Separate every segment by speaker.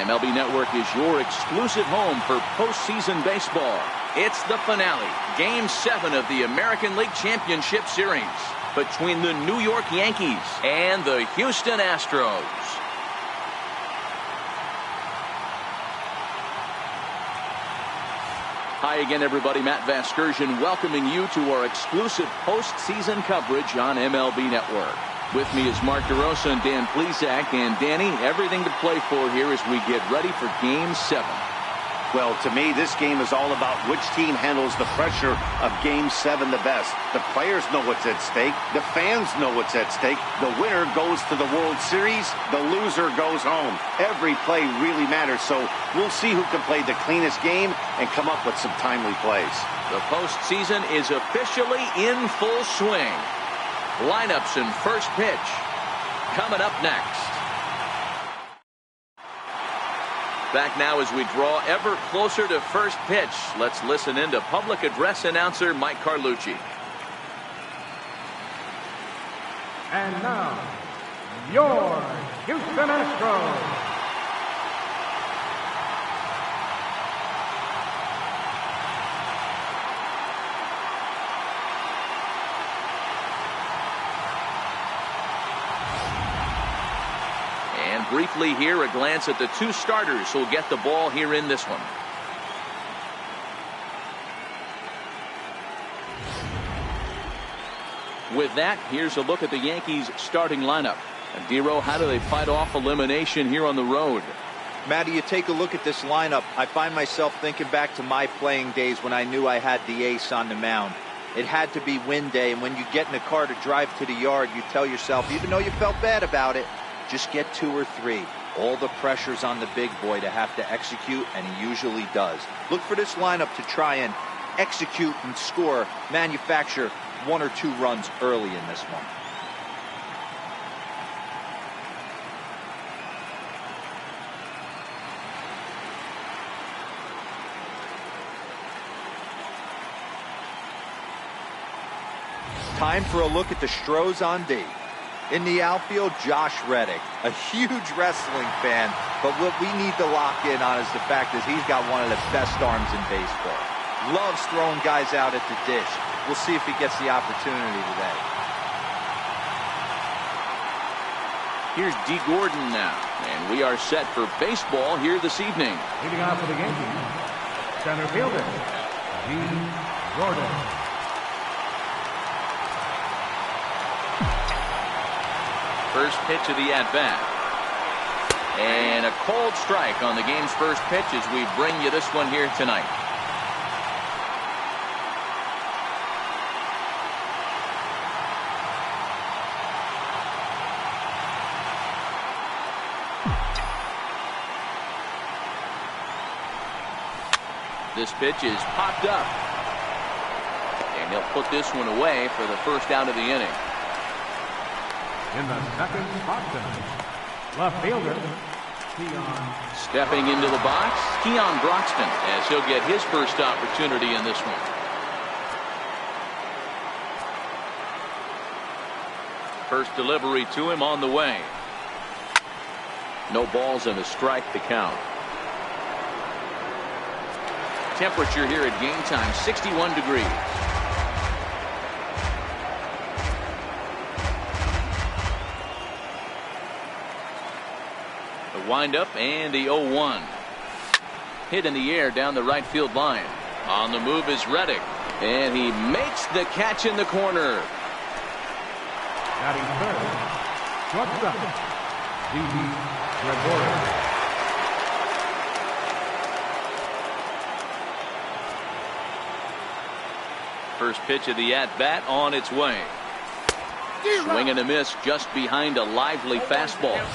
Speaker 1: MLB Network is your exclusive home for postseason baseball. It's the finale, Game 7 of the American League Championship Series between the New York Yankees and the Houston Astros. Hi again, everybody. Matt Vasgersian welcoming you to our exclusive postseason coverage on MLB Network. With me is Mark DeRosa and Dan Plesac. And Danny, everything to play for here as we get ready for Game 7.
Speaker 2: Well, to me, this game is all about which team handles the pressure of Game 7 the best. The players know what's at stake. The fans know what's at stake. The winner goes to the World Series. The loser goes home. Every play really matters, so we'll see who can play the cleanest game and come up with some timely plays.
Speaker 1: The postseason is officially in full swing. Lineups and first pitch coming up next. Back now as we draw ever closer to first pitch. Let's listen in to public address announcer Mike Carlucci.
Speaker 3: And now, your Houston Astros.
Speaker 1: Briefly here, a glance at the two starters who'll get the ball here in this one. With that, here's a look at the Yankees starting lineup. And Dero, how do they fight off elimination here on the road?
Speaker 4: Matty, you take a look at this lineup. I find myself thinking back to my playing days when I knew I had the ace on the mound. It had to be win day, and when you get in a car to drive to the yard, you tell yourself, even though you felt bad about it, just get 2 or 3. All the pressure's on the big boy to have to execute, and he usually does. Look for this lineup to try and execute and score, manufacture 1 or 2 runs early in this one. Time for a look at the Stros on D. In the outfield, Josh Reddick, a huge wrestling fan, but what we need to lock in on is the fact that he's got one of the best arms in baseball. Loves throwing guys out at the dish. We'll see if he gets the opportunity today.
Speaker 1: Here's D. Gordon now, and we are set for baseball here this evening.
Speaker 3: Leading off for the Yankees, center fielder, D. Gordon.
Speaker 1: First pitch of the at-bat. And a cold strike on the game's first pitch as we bring you this one here tonight. This pitch is popped up. And he'll put this one away for the first out of the inning.
Speaker 3: In the second spot tonight, left fielder, Keon.
Speaker 1: Stepping into the box, Keon Broxton, as he'll get his first opportunity in this one. First delivery to him on the way. No balls and a strike to count. Temperature here at game time, 61 degrees. Wind up and the 0-1. Hit in the air down the right field line. On the move is Reddick, and he makes the catch in the corner.
Speaker 3: Batting third, shortstop, D.B. Gregorius.
Speaker 1: First pitch of the at-bat on its way. Swing and a miss just behind a lively fastball.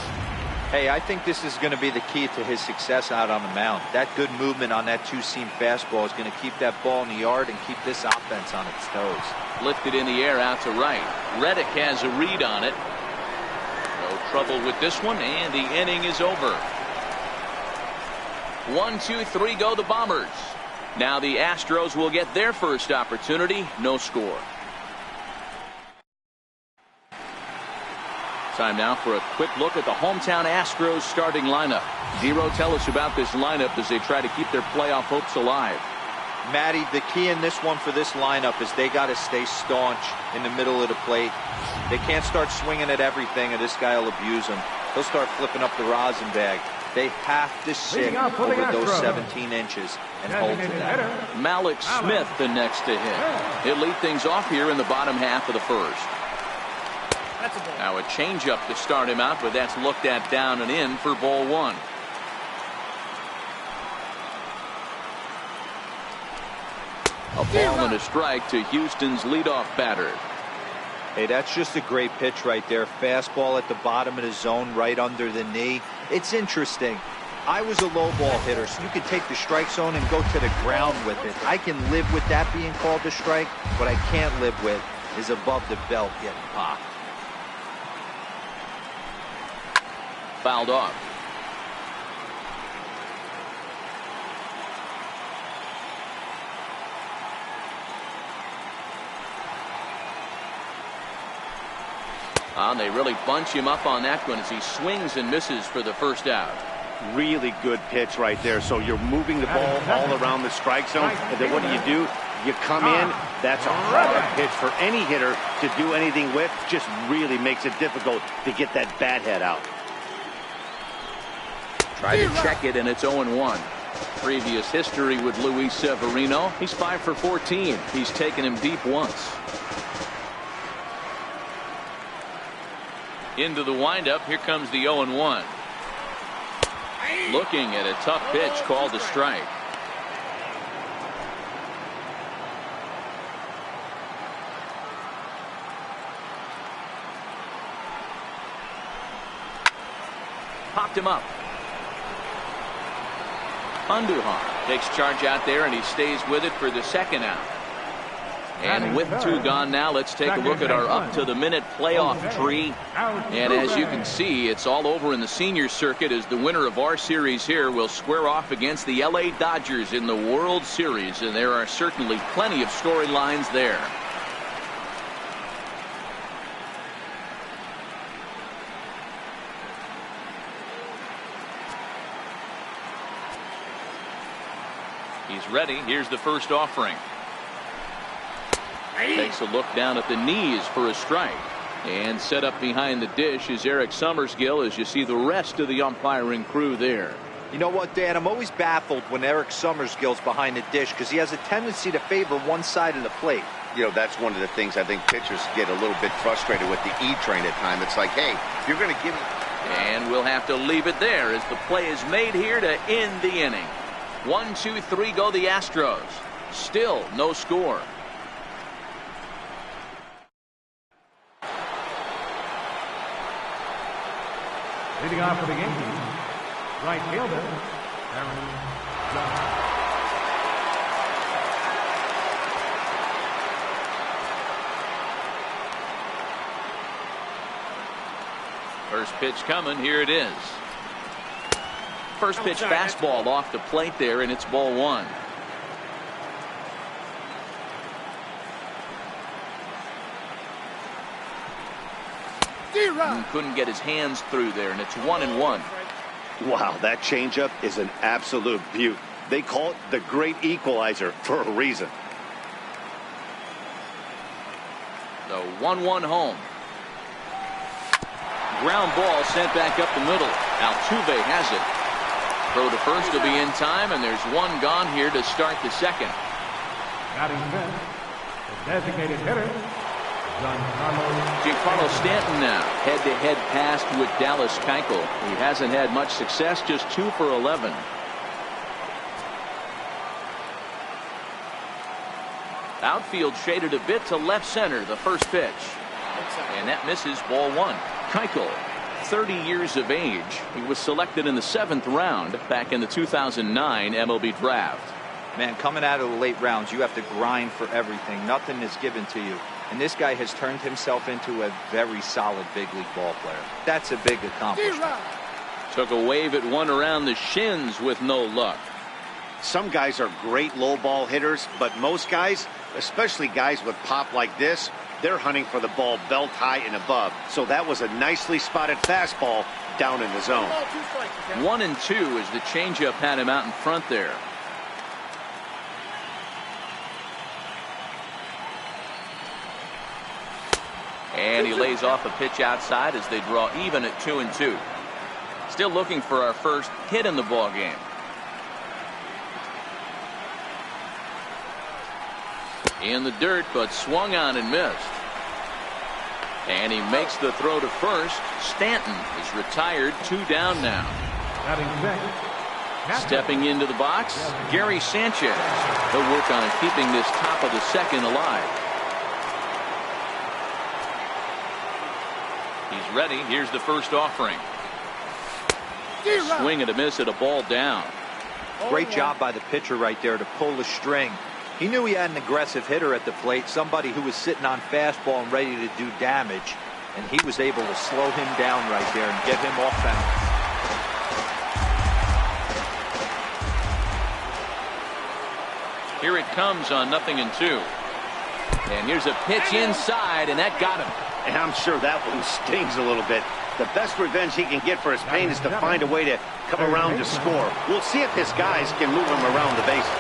Speaker 4: Hey, I think this is going to be the key to his success out on the mound. That good movement on that two-seam fastball is going to keep that ball in the yard and keep this offense on its toes.
Speaker 1: Lifted in the air out to right. Reddick has a read on it. No trouble with this one, and the inning is over. 1, 2, 3 go the Bombers. Now the Astros will get their first opportunity. No score. Time now for a quick look at the hometown Astros starting lineup. Zero, tell us about this lineup as they try to keep their playoff hopes alive.
Speaker 4: Matty, the key in this one for this lineup is they got to stay staunch in the middle of the plate. They can't start swinging at everything, or this guy will abuse them. He'll start flipping up the rosin bag. They have to sit over those 17 inches and hold to that.
Speaker 1: Malik Smith the next to hit. He'll lead things off here in the bottom half of the first. Now a changeup to start him out, but that's looked at down and in for ball one. A ball and a strike to Houston's leadoff batter.
Speaker 4: Hey, that's just a great pitch right there. Fastball at the bottom of the zone, right under the knee. It's interesting. I was a low ball hitter, so you could take the strike zone and go to the ground with it. I can live with that being called a strike. What I can't live with is above the belt getting popped.
Speaker 1: Fouled off. They really bunch him up on that one as he swings and misses for the first out.
Speaker 2: Really good pitch right there. So you're moving the ball all around the strike zone, and then what do? You come in. That's a hard pitch for any hitter to do anything with. Just really makes it difficult to get that bat head out.
Speaker 1: Tried to check it, and it's 0-1. Previous history with Luis Severino. He's 5 for 14. He's taken him deep once. Into the windup. Here comes the 0-1. Looking at a tough pitch called a strike. Popped him up. Andujar takes charge out there, and he stays with it for the second out. And with 2 gone now, let's take a look at our up-to-the-minute playoff tree. And as you can see, it's all over in the senior circuit as the winner of our series here will square off against the LA Dodgers in the World Series. And there are certainly plenty of storylines there. He's ready. Here's the first offering. Takes a look down at the knees for a strike. And set up behind the dish is Eric Summersgill as you see the rest of the umpiring crew there.
Speaker 4: You know what, Dan? I'm always baffled when Eric Summersgill's behind the dish because he has a tendency to favor one side of the plate.
Speaker 2: You know, that's one of the things I think pitchers get a little bit frustrated with the E-train at times. It's like, hey, you're going to give me.
Speaker 1: And we'll have to leave it there as the play is made here to end the inning. 1, 2, 3 go the Astros. Still no score.
Speaker 3: Leading off for the Yankees, right fielder, Aaron Judge.
Speaker 1: First pitch coming. Here it is. First pitch fastball off the plate there, and it's ball one. Couldn't get his hands through there, and it's 1-1.
Speaker 2: Wow, that changeup is an absolute beaut. They call it the great equalizer for a reason.
Speaker 1: The 1-1 home. Ground ball sent back up the middle. Altuve has it. Throw to first will be in time, and there's 1 gone here to start the second.
Speaker 3: Batting fifth, the designated hitter,
Speaker 1: Giancarlo Stanton now head-to-head pass with Dallas Keuchel. He hasn't had much success, just 2 for 11. Outfield shaded a bit to left center, the first pitch. And that misses, ball one. Keuchel, 30 years of age. He was selected in the 7th round back in the 2009 MLB draft.
Speaker 4: Man, coming out of the late rounds, you have to grind for everything. Nothing is given to you. And this guy has turned himself into a very solid big league ball player. That's a big accomplishment.
Speaker 1: Took a wave at one around the shins with no luck.
Speaker 2: Some guys are great low ball hitters, but most guys, especially guys with pop like this, They're hunting for the ball belt high and above. So that was a nicely spotted fastball down in the zone.
Speaker 1: 1-2 as the changeup had him out in front there. And he lays off a pitch outside as they draw even at 2-2. Still looking for our first hit in the ball game. In the dirt, but swung on and missed. And he makes the throw to first. Stanton is retired, 2 down now. Stepping into the box, Gary Sanchez. He'll work on keeping this top of the second alive. He's ready. Here's the first offering. Swing and a miss at a ball down.
Speaker 4: Great job by the pitcher right there to pull the string. He knew he had an aggressive hitter at the plate, somebody who was sitting on fastball and ready to do damage, and he was able to slow him down right there and get him off balance.
Speaker 1: Here it comes on 0-2. And here's a pitch inside, and that got him.
Speaker 2: And I'm sure that one stings a little bit. The best revenge he can get for his pain is to find a way to come around to score. We'll see if his guys can move him around the bases.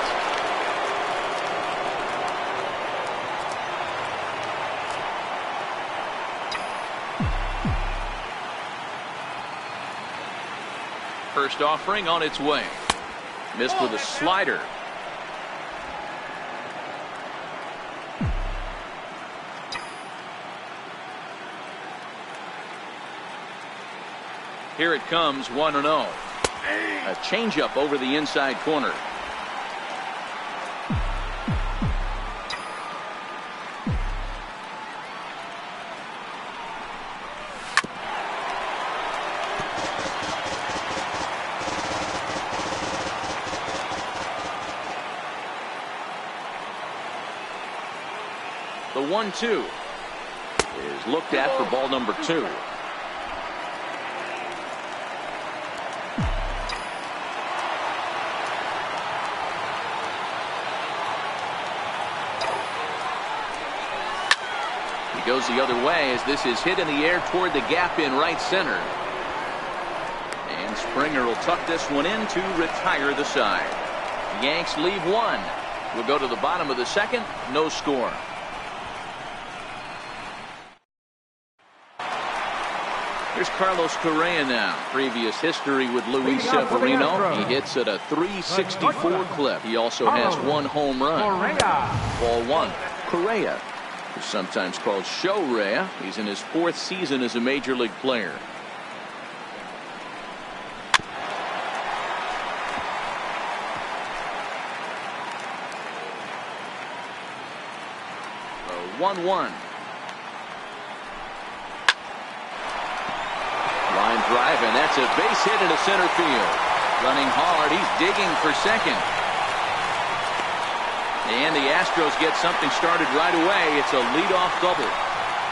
Speaker 1: First offering on its way. Missed with a slider. Here it comes, 1-0. A changeup over the inside corner. The 1-2 is looked at for ball number 2. Goes the other way as this is hit in the air toward the gap in right center. And Springer will tuck this one in to retire the side. The Yanks leave 1. We'll go to the bottom of the second. No score. Here's Carlos Correa now. Previous history with Luis Severino. He hits at a .364 clip. He also has 1 home run. Ball 1. Correa, sometimes called Show-Rea. He's in his 4th season as a major league player. A 1-1. Line drive, and that's a base hit into center field. Running hard, he's digging for second. And the Astros get something started right away. It's a leadoff double.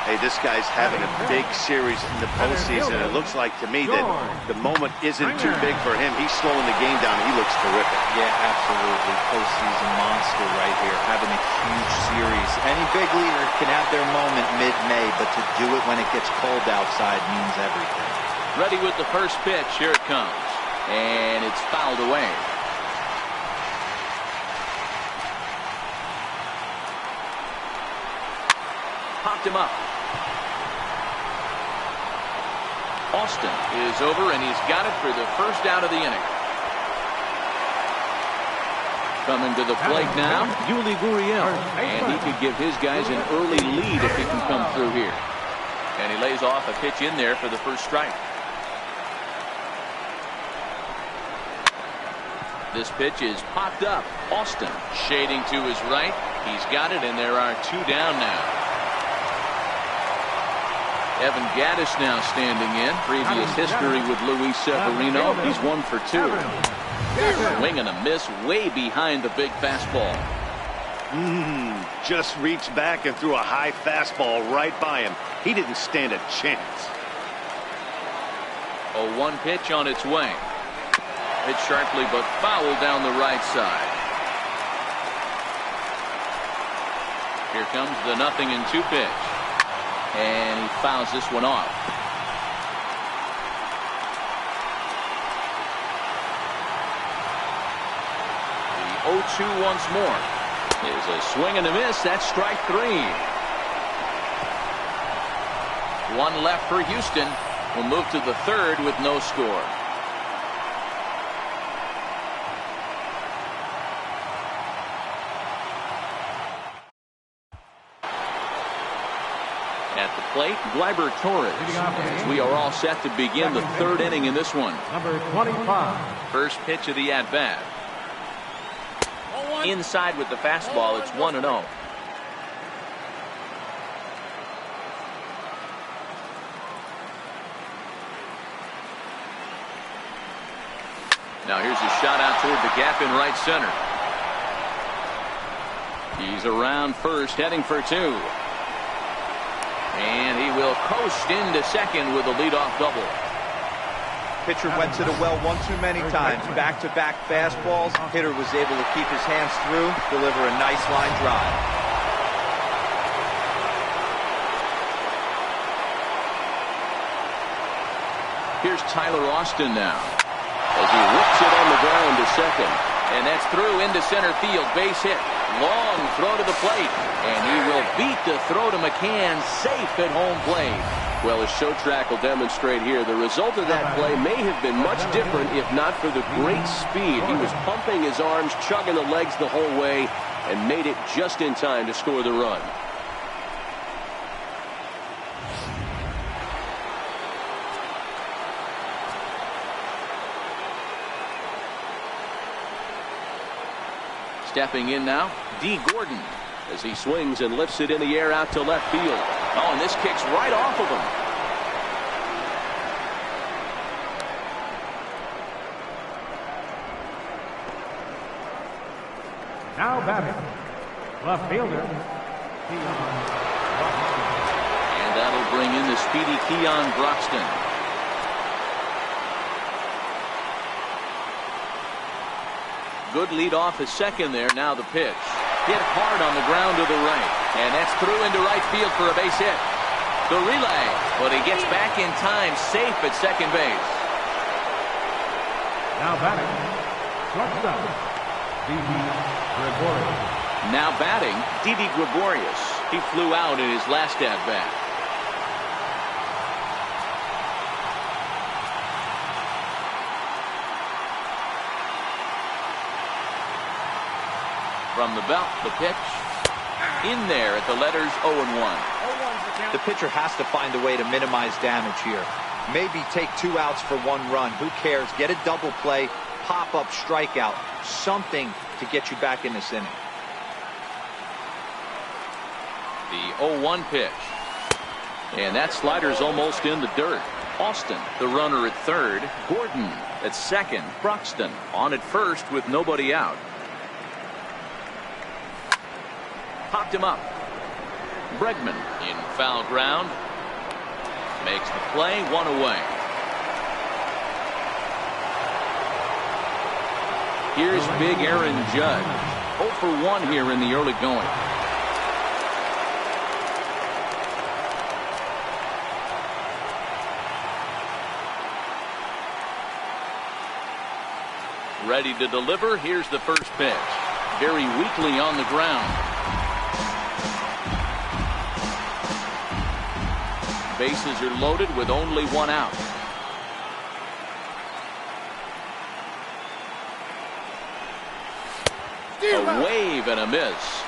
Speaker 2: Hey, this guy's having a big series in the postseason. It looks like to me that the moment isn't too big for him. He's slowing the game down. He looks terrific.
Speaker 4: Yeah, absolutely. Postseason monster right here. Having a huge series. Any big leaguer can have their moment mid-May, but to do it when it gets cold outside means everything.
Speaker 1: Ready with the first pitch. Here it comes. And it's fouled away. Popped him up. Austin is over, and he's got it for the first out of the inning. Coming to the plate now, Yuli Gurriel, and he could give his guys an early lead if he can come through here. And he lays off a pitch in there for the first strike. This pitch is popped up. Austin shading to his right. He's got it, and there are 2 down now. Evan Gattis now standing in. Previous history with Luis Severino. He's 1 for 2. Swing and a miss way behind the big fastball.
Speaker 2: Just reached back and threw a high fastball right by him. He didn't stand a chance.
Speaker 1: A 1 pitch on its way. Hit sharply but foul down the right side. Here comes the 0-2 pitch. And he fouls this one off. The 0-2 once more. Is a swing and a miss. That's strike 3. One left for Houston. We'll move to the third with no score. At the plate, Gleyber Torres. As we are all set to begin the third inning in this one.
Speaker 3: Number 25.
Speaker 1: First pitch of the at-bat. Inside with the fastball. It's 1-0. Now here's a shot out toward the gap in right center. He's around first, heading for 2. And he will coast into second with a leadoff double.
Speaker 4: Pitcher went to the well one too many times. Back-to-back fastballs. Hitter was able to keep his hands through, deliver a nice line drive.
Speaker 1: Here's Tyler Austin now, as he whips it on the ground to second. And that's through into center field. Base hit. Long throw to the plate. And he will beat the throw to McCann, safe at home plate. Well, as show track will demonstrate here, the result of that play may have been much different if not for the great speed. He was pumping his arms, chugging the legs the whole way, and made it just in time to score the run. Stepping in now, D. Gordon, as he swings and lifts it in the air out to left field. Oh, and this kicks right off of him.
Speaker 3: Now batting, left fielder, Keon.
Speaker 1: And that'll bring in the speedy Keon Broxton. Good lead off his second there. Now the pitch. Hit hard on the ground to the right. And that's through into right field for a base hit. The relay. But he gets back in time, safe at second base.
Speaker 3: Now batting, shortstop, Didi Gregorius.
Speaker 1: Now batting, Didi Gregorius. He flew out in his last at-bat. From the belt, the pitch. In there at the letters 0-1.
Speaker 4: The pitcher has to find a way to minimize damage here. Maybe take 2 outs for 1 run. Who cares? Get a double play, pop-up strikeout. Something to get you back in this inning.
Speaker 1: The 0-1 pitch. And that slider's almost in the dirt. Austin, the runner at third. Gordon at second. Broxton on at first with nobody out. Popped him up. Bregman in foul ground. Makes the play, 1 away. Here's big Aaron Judge. 0 for 1 here in the early going. Ready to deliver. Here's the first pitch. Very weakly on the ground. Bases are loaded with only 1 out. A wave and a miss.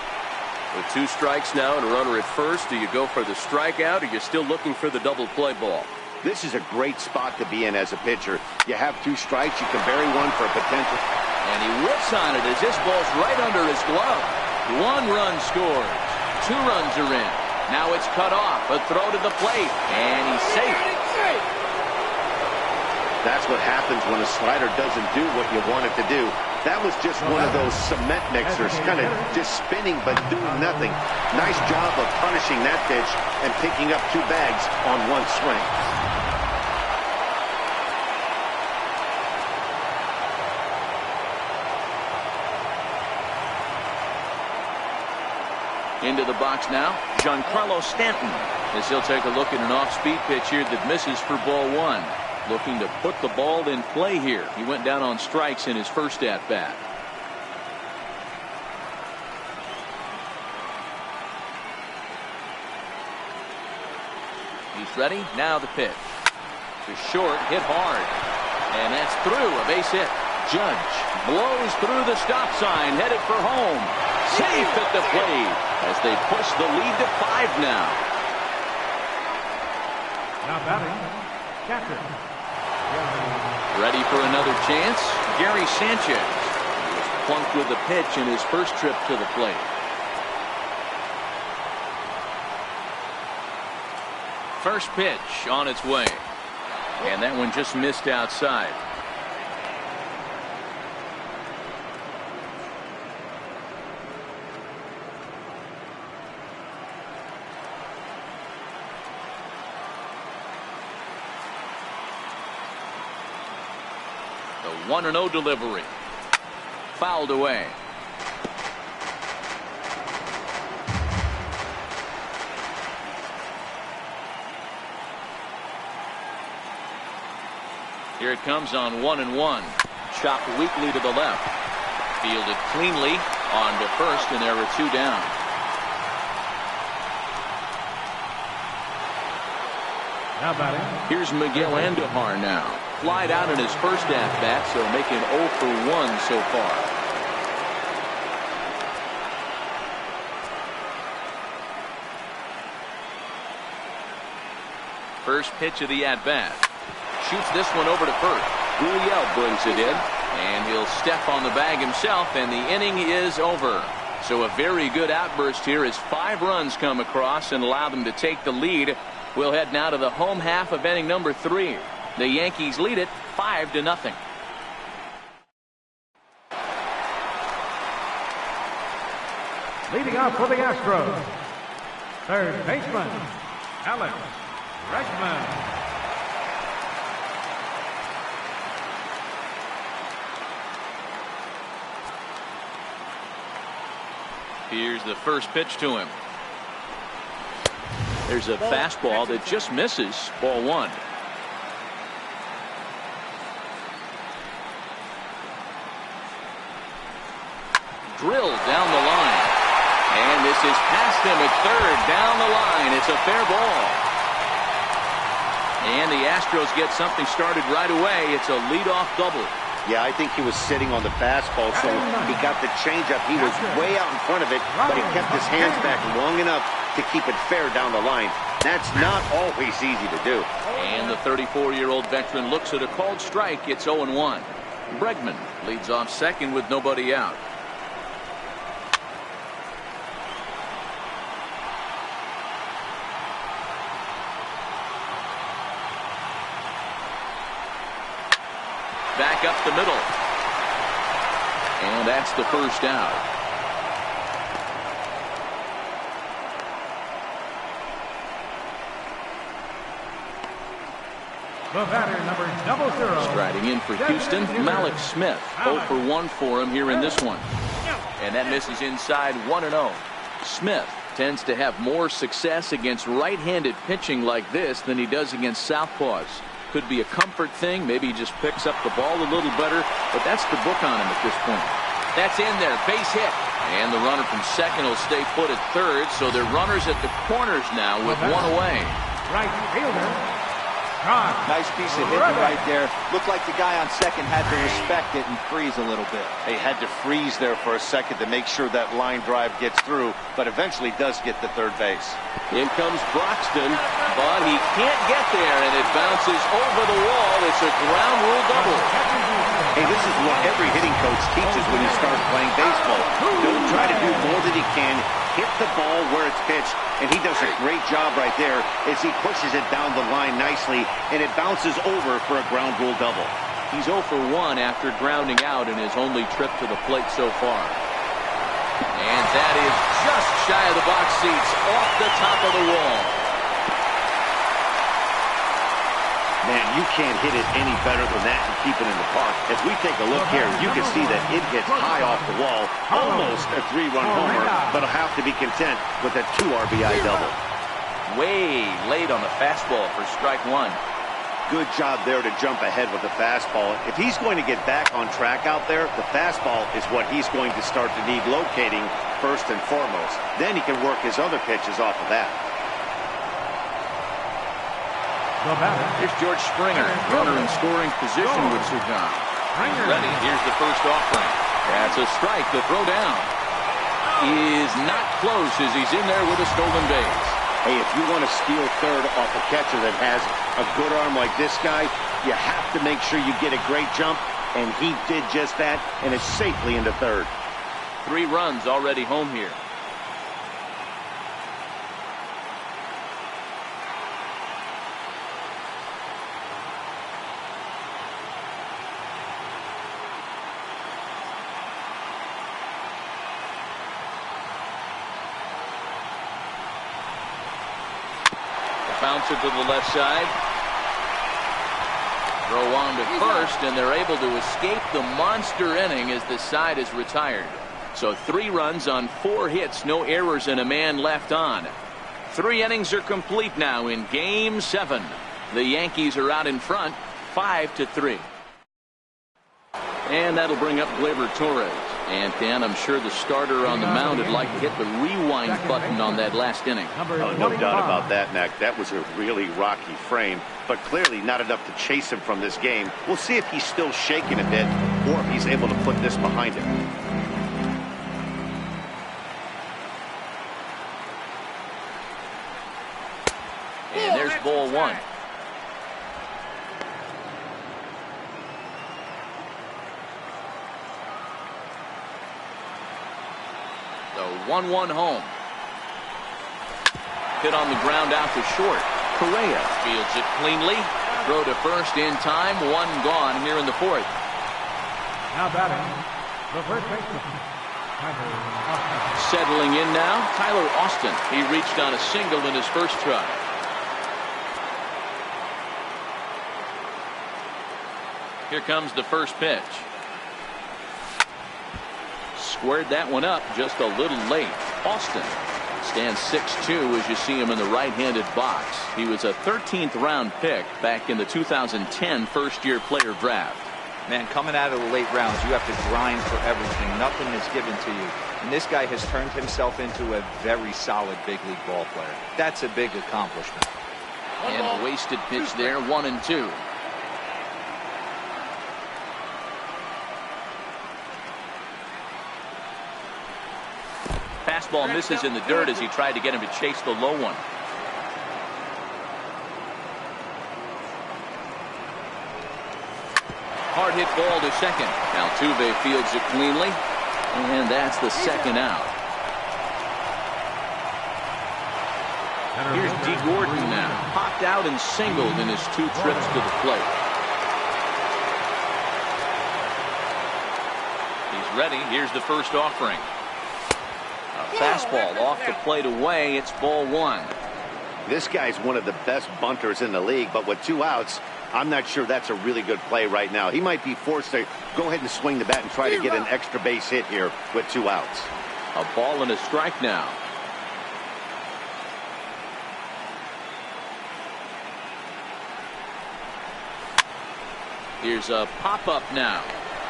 Speaker 1: With 2 strikes now and a runner at first, do you go for the strikeout or are you still looking for the double play ball?
Speaker 2: This is a great spot to be in as a pitcher. You have 2 strikes, you can bury one for a potential.
Speaker 1: And he whips on it as this ball's right under his glove. 1 run scores. 2 runs are in. Now it's cut off. A throw to the plate. And he's safe.
Speaker 2: That's what happens when a slider doesn't do what you want it to do. That was just one of those cement mixers, kind of just spinning but doing nothing. Nice job of punishing that pitch and picking up 2 bags on 1 swing.
Speaker 1: Into the box now, Giancarlo Stanton. As he'll take a look at an off-speed pitch here that misses for ball one. Looking to put the ball in play here. He went down on strikes in his first at-bat. He's ready. Now the pitch. To short, hit hard. And that's through. A base hit. Judge blows through the stop sign, headed for home. Safe at the plate as they push the lead to 5 now.
Speaker 3: Now batting, catcher.
Speaker 1: Ready for another chance? Gary Sanchez. He was plunked with the pitch in his first trip to the plate. First pitch on its way. And that one just missed outside. The 1-0 delivery. Fouled away. Here it comes on 1-1. Chopped weakly to the left. Fielded cleanly on to first, and there are 2 down.
Speaker 3: Now batting.
Speaker 1: Here's Miguel Andujar now. Flied out in his first at-bat, so making 0 for 1 so far. First pitch of the at-bat. Shoots this one over to first. Gurriel brings it in, and he'll step on the bag himself, and the inning is over. So a very good outburst here as 5 runs come across and allow them to take the lead. We'll head now to the home half of inning number 3. The Yankees lead it 5-0.
Speaker 3: Leading off for the Astros, third baseman, Alex Bregman.
Speaker 1: Here's the first pitch to him. There's a fastball that just misses. Ball 1. Drilled down the line. And this is past him at third. Down the line. It's a fair ball. And the Astros get something started right away. It's a leadoff double.
Speaker 2: Yeah, I think he was sitting on the fastball, so he got the changeup. He was way out in front of it, but he kept his hands back long enough to keep it fair down the line. That's not always easy to do.
Speaker 1: And the 34-year-old veteran looks at a called strike. It's 0-1. Bregman leads off second with nobody out. Back up the middle. And that's the first out.
Speaker 3: The batter, number 00.
Speaker 1: Striding in for Houston, Malik Smith. 0 for 1 for him here in this one. And that misses inside 1-0. Smith tends to have more success against right-handed pitching like this than he does against southpaws. Could be a comfort thing. Maybe he just picks up the ball a little better, but that's the book on him at this point. That's in there. Base hit. And the runner from second will stay put at third, so they're runners at the corners now with 1 away.
Speaker 3: Right fielder.
Speaker 4: Nice piece of hitting right there. Looked like the guy on second had to respect it and freeze a little bit.
Speaker 2: They had to freeze there for a second to make sure that line drive gets through, but eventually does get to third base.
Speaker 1: In comes Broxton, but he can't get there, and it bounces over the wall. It's a ground rule double.
Speaker 2: Hey, this is what every hitting coach teaches when you start playing baseball. Don't try to do more than he can. Hit the ball where it's pitched, and he does a great job right there as he pushes it down the line nicely, and it bounces over for a ground rule double.
Speaker 1: He's 0 for 1 after grounding out in his only trip to the plate so far. And that is just shy of the box seats, off the top of the wall.
Speaker 2: Man, you can't hit it any better than that and keep it in the park. As we take a look here, you can see that it hits high off the wall, almost a 3-run homer, but he'll have to be content with a 2 RBI double.
Speaker 1: way late on the fastball for strike one.
Speaker 2: Good job there to jump ahead with the fastball. If he's going to get back on track out there, the fastball is what he's going to start to need locating first and foremost. Then he can work his other pitches off of that.
Speaker 1: Here's George Springer. Runner in scoring position with Sugan. Ready. Here's the first offering. That's a strike. The throw down is not close as he's in there with a stolen base.
Speaker 2: Hey, if you want to steal third off a catcher that has a good arm like this guy, you have to make sure you get a great jump, and he did just that and is safely into third.
Speaker 1: 3 runs already home here. Bouncer to the left side. Throw on to first, and they're able to escape the monster inning as the side is retired. So 3 runs on 4 hits, no errors, and a man left on. 3 innings are complete now in Game 7. The Yankees are out in front, 5-3. And that'll bring up Gleyber Torres. And Dan, I'm sure the starter on the mound would like to hit the rewind button on that last inning.
Speaker 2: Oh, no doubt about that, Mac. That was a really rocky frame, but clearly not enough to chase him from this game. We'll see if he's still shaking a bit or if he's able to put this behind him.
Speaker 1: And there's ball 1. The 1-1 home. Hit on the ground out to short. Correa fields it cleanly. Throw to first in time. 1 gone here in the 4th.
Speaker 3: Now batting, the first baseman.
Speaker 1: Settling in now, Tyler Austin. He reached on a single in his first try. Here comes the first pitch. Squared that one up just a little late. Austin stands 6'2" as you see him in the right-handed box. He was a 13th round pick back in the 2010 first-year player draft.
Speaker 4: Man, coming out of the late rounds, you have to grind for everything. Nothing is given to you. And this guy has turned himself into a very solid big league ball player. That's a big accomplishment.
Speaker 1: And a wasted pitch there, 1-2. Fastball misses in the dirt as he tried to get him to chase the low one. Hard hit ball to second. Altuve fields it cleanly, and that's the second out. Here's D. Gordon now. Popped out and singled in his 2 trips to the plate. He's ready. Here's the first offering. A fastball off the plate away. It's ball 1.
Speaker 2: This guy's one of the best bunters in the league, but with 2 outs, I'm not sure that's a really good play right now. He might be forced to go ahead and swing the bat and try to get an extra base hit here with 2 outs.
Speaker 1: A ball and a strike now. Here's a pop-up now.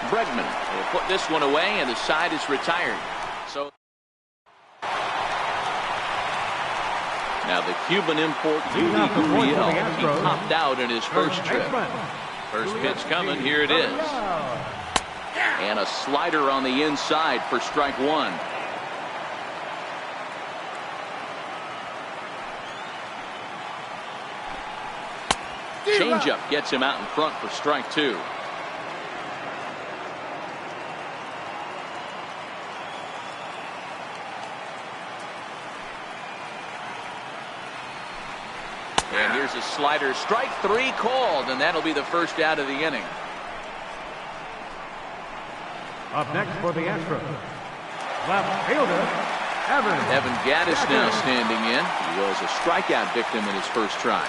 Speaker 1: Bregman will put this one away, and the side is retired. So now the Cuban import, Yuli Gurriel, he popped out in his first trip. First pitch coming, here it is. And a slider on the inside for strike 1. Changeup gets him out in front for strike 2. And here's a slider. Strike 3 called, and that'll be the first out of the inning.
Speaker 3: Up next for the Astros, left fielder,
Speaker 1: Evan Gattis now standing in. He was a strikeout victim in his first try.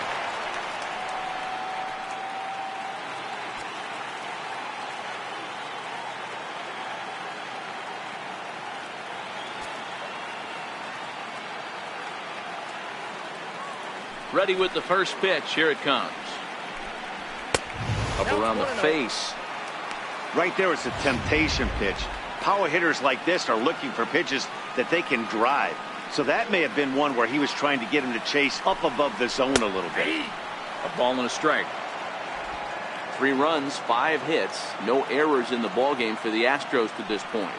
Speaker 1: Ready with the first pitch. Here it comes. Up around the face.
Speaker 2: Right there, it's a temptation pitch. Power hitters like this are looking for pitches that they can drive. So that may have been one where he was trying to get him to chase up above the zone a little bit.
Speaker 1: A ball and a strike. 3 runs, 5 hits, no errors in the ballgame for the Astros to this point.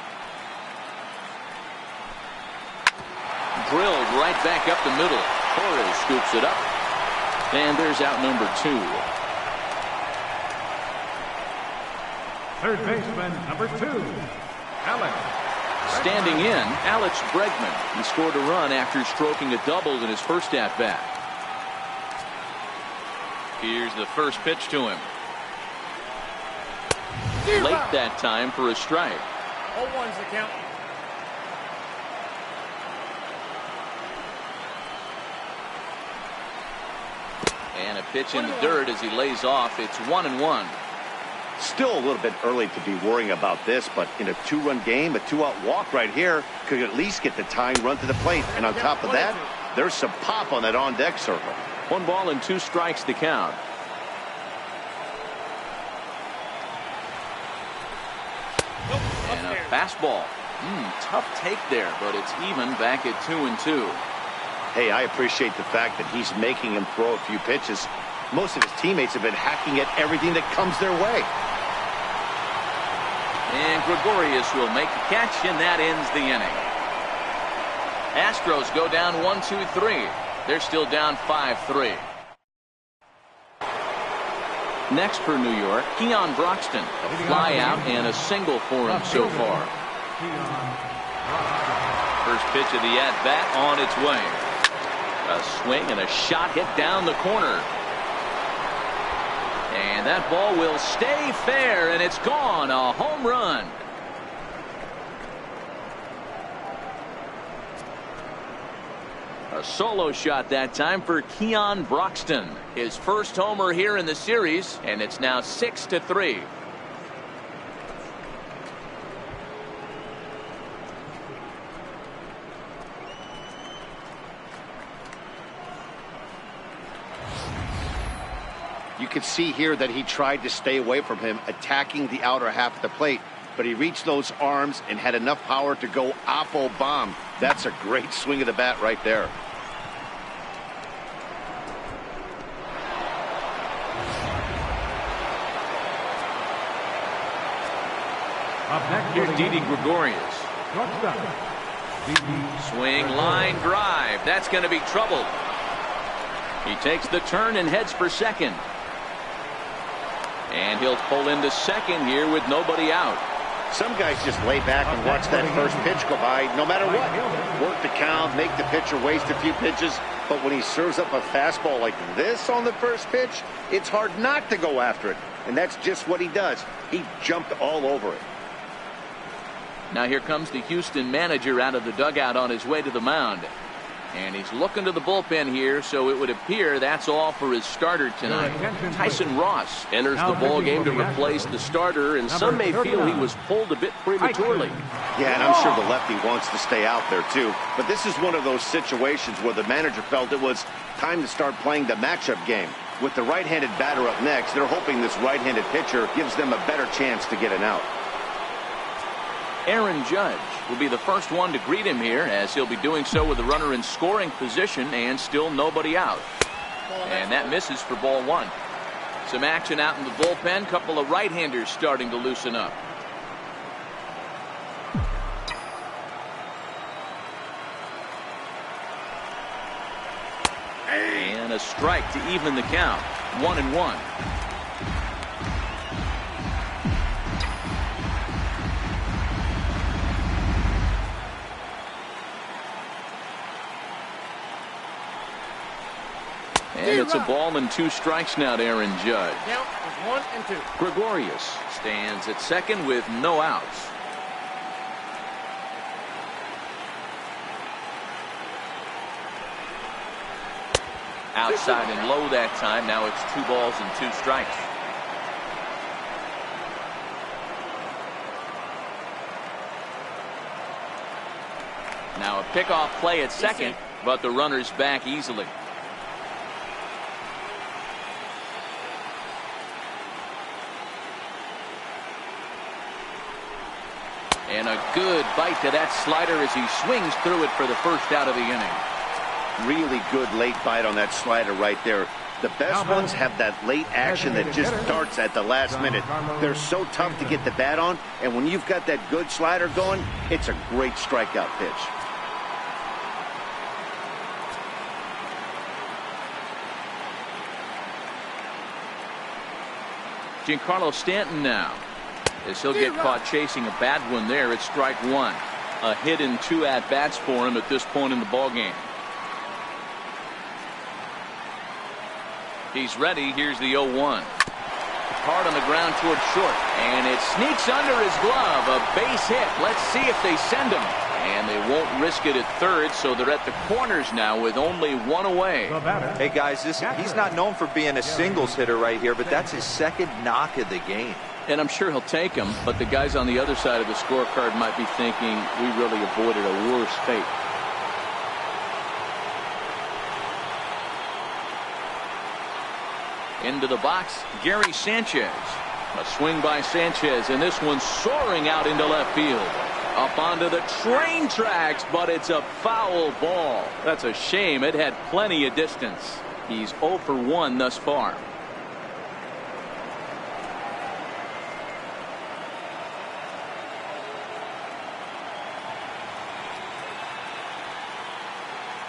Speaker 1: Drilled right back up the middle. Torres scoops it up. And there's out number 2.
Speaker 3: Third baseman, number 2, Alex.
Speaker 1: Standing in, Alex Bregman. He scored a run after stroking a double in his first at-bat. Here's the first pitch to him. Late that time for a strike.
Speaker 5: 0-1's the count.
Speaker 1: And a pitch in the dirt as he lays off. It's 1-1.
Speaker 2: Still a little bit early to be worrying about this, but in a 2-run game, a 2-out walk right here could at least get the tying run to the plate. And on top of that, there's some pop on that on-deck circle.
Speaker 1: 1 ball and 2 strikes to count. And a fastball. Tough take there, but it's even back at 2-2.
Speaker 2: Hey, I appreciate the fact that he's making him throw a few pitches. Most of his teammates have been hacking at everything that comes their way.
Speaker 1: And Gregorius will make the catch, and that ends the inning. Astros go down 1-2-3. They're still down 5-3. Next for New York, Keon Broxton. A fly out and a single for him so far. First pitch of the at-bat on its way. A swing and a shot hit down the corner. And that ball will stay fair, and it's gone. A home run. A solo shot that time for Keon Broxton. His first homer here in the series, and it's now 6-3.
Speaker 2: You could see here that he tried to stay away from him, attacking the outer half of the plate, but he reached those arms and had enough power to go oppo bomb. That's a great swing of the bat right there.
Speaker 3: Up next,
Speaker 1: Here's Didi Gregorius. Swing, line drive. That's going to be trouble. He takes the turn and heads for second. And he'll pull into second here with nobody out.
Speaker 2: Some guys just lay back and watch that first pitch go by no matter what. Work the count, make the pitcher waste a few pitches. But when he serves up a fastball like this on the first pitch, it's hard not to go after it. And that's just what he does. He jumped all over it.
Speaker 1: Now here comes the Houston manager out of the dugout on his way to the mound. And he's looking to the bullpen here, so it would appear that's all for his starter tonight. Tyson Ross enters the ball game to replace the starter, and some may feel he was pulled a bit prematurely.
Speaker 2: Yeah, and I'm sure the lefty wants to stay out there too. But this is one of those situations where the manager felt it was time to start playing the matchup game. With the right-handed batter up next, they're hoping this right-handed pitcher gives them a better chance to get an out.
Speaker 1: Aaron Judge will be the first one to greet him here, as he'll be doing so with the runner in scoring position and still nobody out. And that misses for ball 1. Some action out in the bullpen. Couple of right-handers starting to loosen up. And a strike to even the count. 1-1. And it's a ball and 2 strikes now to Aaron Judge.
Speaker 5: Count is 1 and 2.
Speaker 1: Gregorius stands at second with no outs. Outside and low that time. Now it's 2 balls and 2 strikes. Now a pickoff play at second, but the runner's back easily. And a good bite to that slider as he swings through it for the first out of the inning.
Speaker 2: Really good late bite on that slider right there. The best ones have that late action that just darts at the last minute. They're so tough to get the bat on, and when you've got that good slider going, it's a great strikeout pitch.
Speaker 1: Giancarlo Stanton now, as he'll get caught chasing a bad one there. It's strike one. A hit and 2 at-bats for him at this point in the ballgame. He's ready. Here's the 0-1. Hard on the ground towards short. And it sneaks under his glove. A base hit. Let's see if they send him. And they won't risk it at third, so they're at the corners now with only 1 away.
Speaker 4: Hey, guys, he's not known for being a singles hitter right here, but that's his second knock of the game.
Speaker 1: And I'm sure he'll take him, but the guys on the other side of the scorecard might be thinking we really avoided a worse fate. Into the box, Gary Sanchez. A swing by Sanchez, and this one's soaring out into left field. Up onto the train tracks, but it's a foul ball. That's a shame. It had plenty of distance. He's 0 for 1 thus far.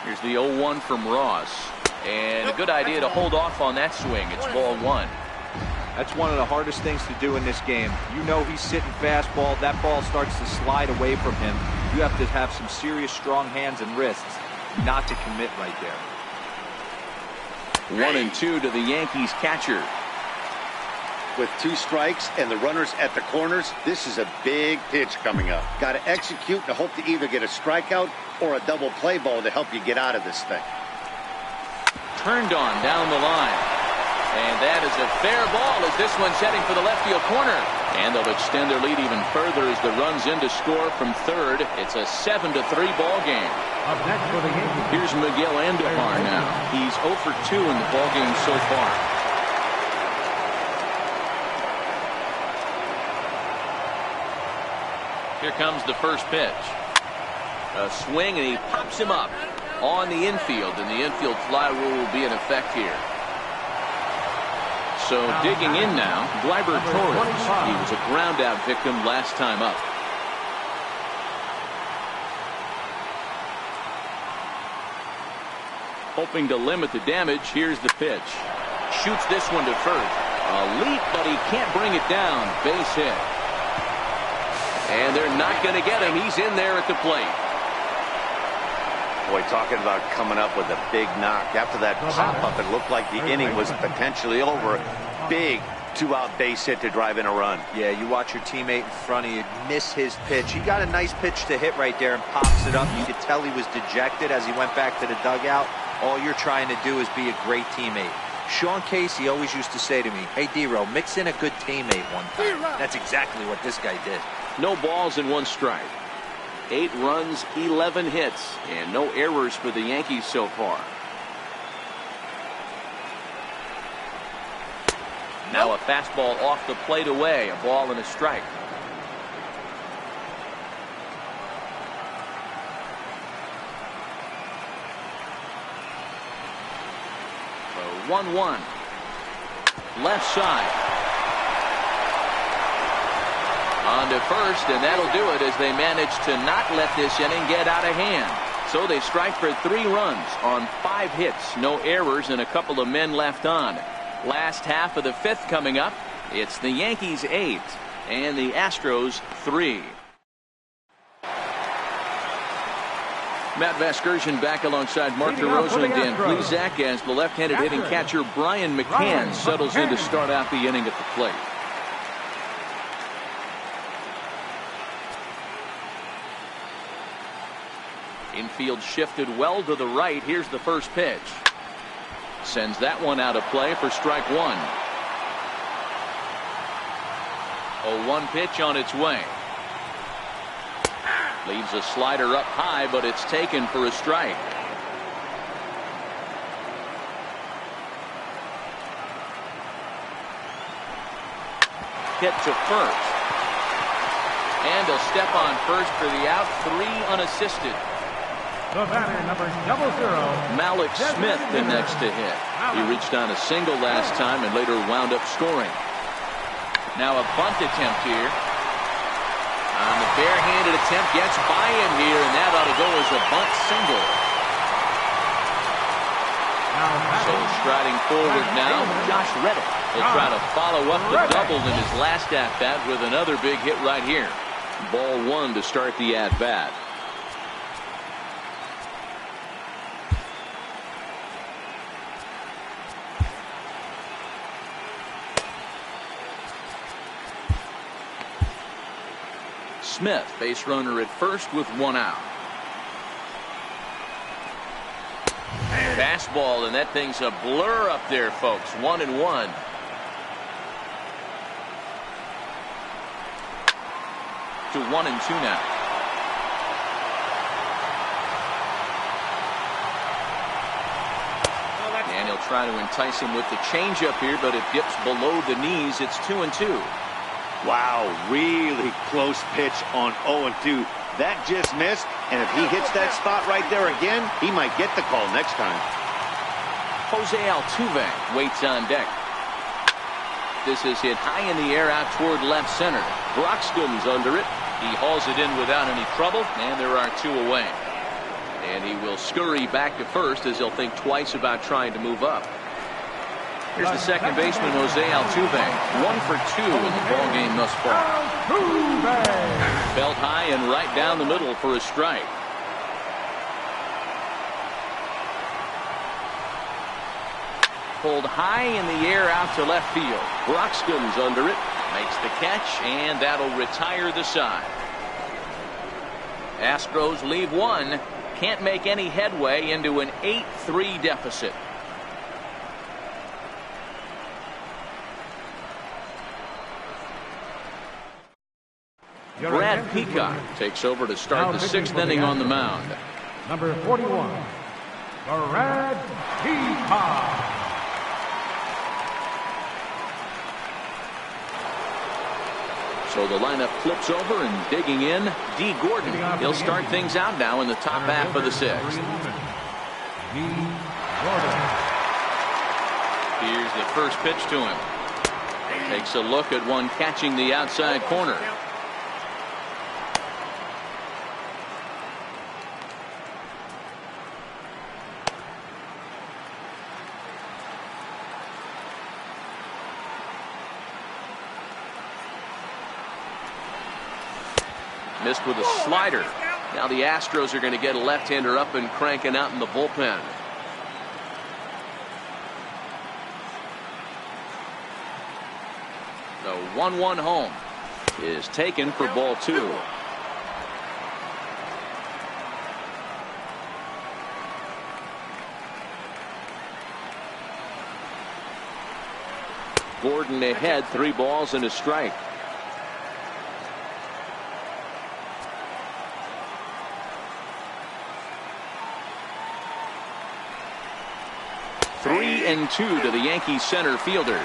Speaker 1: Here's the 0-1 from Ross. And a good idea to hold off on that swing. It's ball 1.
Speaker 4: That's one of the hardest things to do in this game. You know he's sitting fastball. That ball starts to slide away from him. You have to have some serious strong hands and wrists not to commit right there.
Speaker 1: 1-2 to the Yankees catcher.
Speaker 2: With 2 strikes and the runners at the corners, this is a big pitch coming up. Got to execute and hope to either get a strikeout or a double play ball to help you get out of this thing.
Speaker 1: Turned on down the line. And that is a fair ball as this one's heading for the left field corner. And they'll extend their lead even further as the run's in to score from third. It's a 7-3 ball game.
Speaker 3: Up next for the Yankees.
Speaker 1: Here's Miguel Andujar now. He's 0 for 2 in the ball game so far. Here comes the first pitch. A swing, and he pops him up on the infield, and the infield fly rule will be in effect here. So digging in now, Gleyber Torres. He was a ground out victim last time up. Hoping to limit the damage, here's the pitch. Shoots this one to first. A leap, but he can't bring it down. Base hit. And they're not going to get him. He's in there at the plate.
Speaker 2: Boy, talking about coming up with a big knock. After that pop-up, it looked like the inning was potentially over. Big 2-out base hit to drive in a run.
Speaker 4: Yeah, you watch your teammate in front of you miss his pitch. He got a nice pitch to hit right there and pops it up. You could tell he was dejected as he went back to the dugout. All you're trying to do is be a great teammate. Sean Casey always used to say to me, hey, D-Row, mix in a good teammate one time. That's exactly what this guy did.
Speaker 1: No balls and 1 strike. 8 runs, 11 hits, and no errors for the Yankees so far. Now a fastball off the plate away, a ball and a strike. So 1-1. Left side. On to first, and that'll do it as they manage to not let this inning get out of hand. So they strike for 3 runs on 5 hits, no errors, and a couple of men left on. Last half of the 5th coming up. It's the Yankees 8 and the Astros 3. Matt Vasgersian back alongside Mark DeRosa and Dan Plesac as the left-handed hitting catcher Brian McCann settles in to start out the inning at the plate. Infield shifted well to the right. Here's the first pitch. Sends that one out of play for strike 1. 0-1 pitch on its way. Leaves a slider up high, but it's taken for a strike. Hit to first. And he'll step on first for the out. 3 unassisted.
Speaker 3: The batter, number 00.
Speaker 1: Malik Smith, the next to hit. He reached on a single last time and later wound up scoring. Now a bunt attempt here. On the barehanded attempt, gets by him here, and that ought to go as a bunt single. So striding forward now, Josh Reddick. He'll try to follow up the double in his last at-bat with another big hit right here. Ball 1 to start the at-bat. Smith, base runner at first with 1 out. Fastball, and that thing's a blur up there, folks. 1-1. To 1-2 now. And he'll try to entice him with the changeup here, but it dips below the knees. It's 2-2.
Speaker 2: Wow, really close pitch on 0-2. That just missed, and if he hits that spot right there again, he might get the call next time.
Speaker 1: Jose Altuve waits on deck. This is hit high in the air out toward left center. Broxton's under it. He hauls it in without any trouble, and there are 2 away. And he will scurry back to first as he'll think twice about trying to move up. Here's the second baseman, Jose Altuve. 1 for 2 in the ballgame thus far. Felt high and right down the middle for a strike. Pulled high in the air out to left field. Broxton's under it. Makes the catch, and that'll retire the side. Astros leave 1. Can't make any headway into an 8-3 deficit. Brad Peacock takes over to start the 6th inning on the mound.
Speaker 3: Number 41, Brad Peacock.
Speaker 1: So the lineup flips over, and digging in, D. Gordon. He'll start things out now in the top half of the 6th.
Speaker 3: D. Gordon.
Speaker 1: Here's the first pitch to him. Takes a look at one catching the outside corner. Missed with a slider. Now the Astros are going to get a left-hander up and cranking out in the bullpen. The 1-1 home is taken for ball 2. Gordon ahead, 3 balls and a strike. Three and 2 to the Yankees center fielder.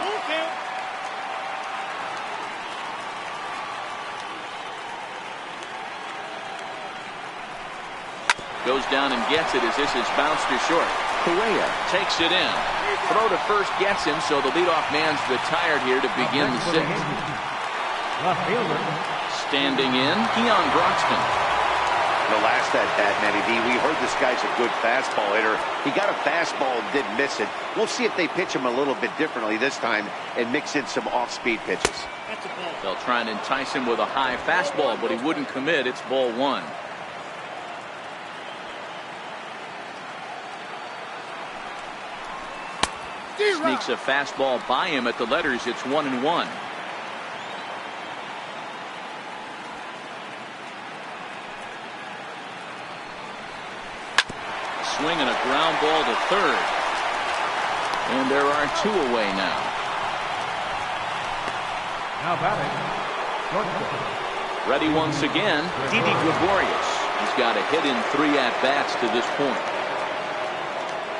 Speaker 1: Goes down and gets it as this is bounced to short. Correa takes it in. Throw to first gets him, so the leadoff man's retired here to begin the 6th. Standing in, Keon Broxton.
Speaker 2: The last at-bat, Matty D, we heard this guy's a good fastball hitter. He got a fastball and didn't miss it. We'll see if they pitch him a little bit differently this time and mix in some off-speed pitches.
Speaker 1: They'll try and entice him with a high fastball, but he wouldn't commit. It's ball 1. Sneaks a fastball by him at the letters. It's 1-1. Swing and a ground ball to third. And there are 2 away now.
Speaker 3: Now batting, shortstop.
Speaker 1: Ready once again, Didi Gregorius. He's got a hit in 3 at-bats to this point.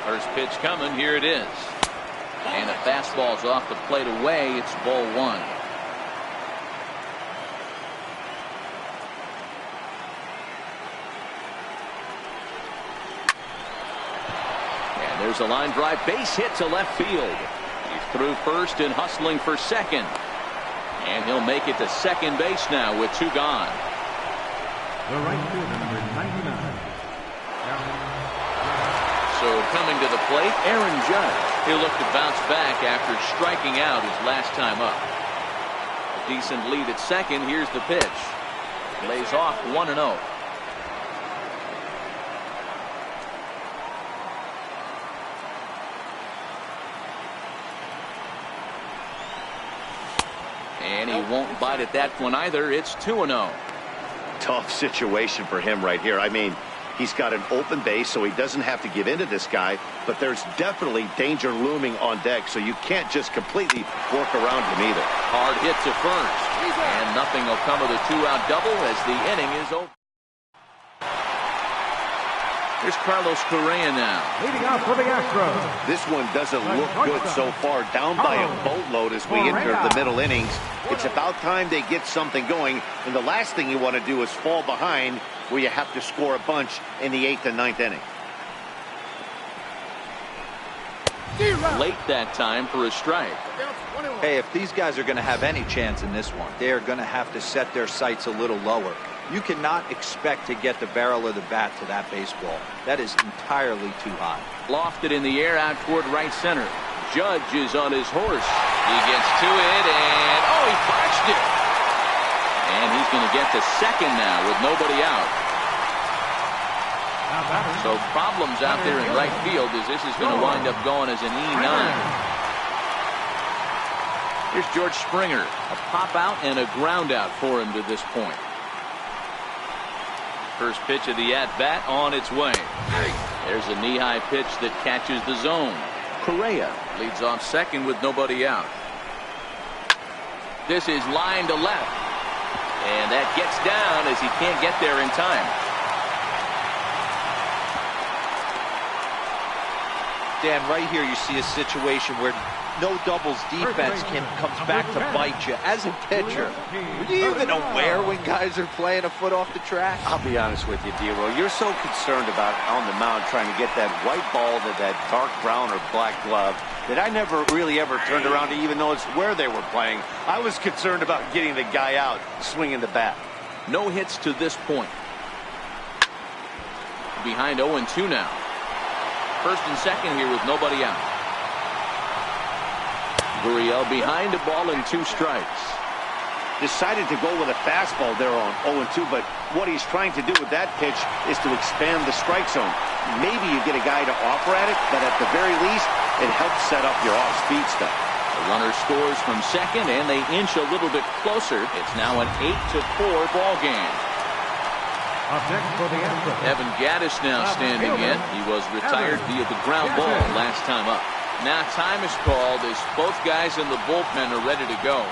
Speaker 1: First pitch coming, here it is. And a fastball's off the plate away. It's ball 1. There's a line drive base hit to left field. He's through first and hustling for second. And he'll make it to second base now with 2 gone.
Speaker 3: The right fielder, number 99.
Speaker 1: So coming to the plate, Aaron Judge. He'll look to bounce back after striking out his last time up. A decent lead at second. Here's the pitch. Lays off 1-0. And he won't bite at that one either. It's 2-0.
Speaker 2: Tough situation for him right here. I mean, he's got an open base, so he doesn't have to give in to this guy, but there's definitely danger looming on deck, so you can't just completely work around him either.
Speaker 1: Hard hit to first, and nothing will come of the 2-out double as the inning is over. Here's Carlos Correa now.
Speaker 3: Leading off for the Astros.
Speaker 2: This one doesn't look good so far. Down by a boatload as we enter the middle innings. It's about time they get something going, and the last thing you want to do is fall behind where you have to score a bunch in the 8th and 9th inning.
Speaker 1: Late that time for a strike.
Speaker 4: Hey, if these guys are going to have any chance in this one, they are going to have to set their sights a little lower. You cannot expect to get the barrel of the bat to that baseball. That is entirely too high.
Speaker 1: Lofted in the air out toward right center. Judge is on his horse. He gets to it, and oh, he botched it. And he's going to get to second now with nobody out. So problems out there in right field as this is going to wind up going as an E9. Here's George Springer. A pop out and a ground out for him to this point. First pitch of the at-bat on its way. There's a knee-high pitch that catches the zone. Correa leads off second with nobody out. This is line to left. And that gets down as he can't get there in time.
Speaker 4: Dan, right here you see a situation where no doubles defense comes back to bite you. As a pitcher, are you even aware when guys are playing a foot off the track?
Speaker 2: I'll be honest with you, D-Roll. You're so concerned about on the mound trying to get that white ball to that dark brown or black glove that I never really ever turned around to even notice where they were playing. I was concerned about getting the guy out, swinging the bat.
Speaker 1: No hits to this point. Behind 0-2 now. First and second here with nobody out. Gurriel behind a ball and 2 strikes.
Speaker 2: Decided to go with a fastball there on 0-2, but what he's trying to do with that pitch is to expand the strike zone. Maybe you get a guy to offer at it, but at the very least, it helps set up your off-speed stuff.
Speaker 1: The runner scores from second, and they inch a little bit closer. It's now an 8-4 ball game. Evan Gaddis now standing in. He was retired via the ground ball last time up. Now time is called as both guys in the bullpen are ready to go.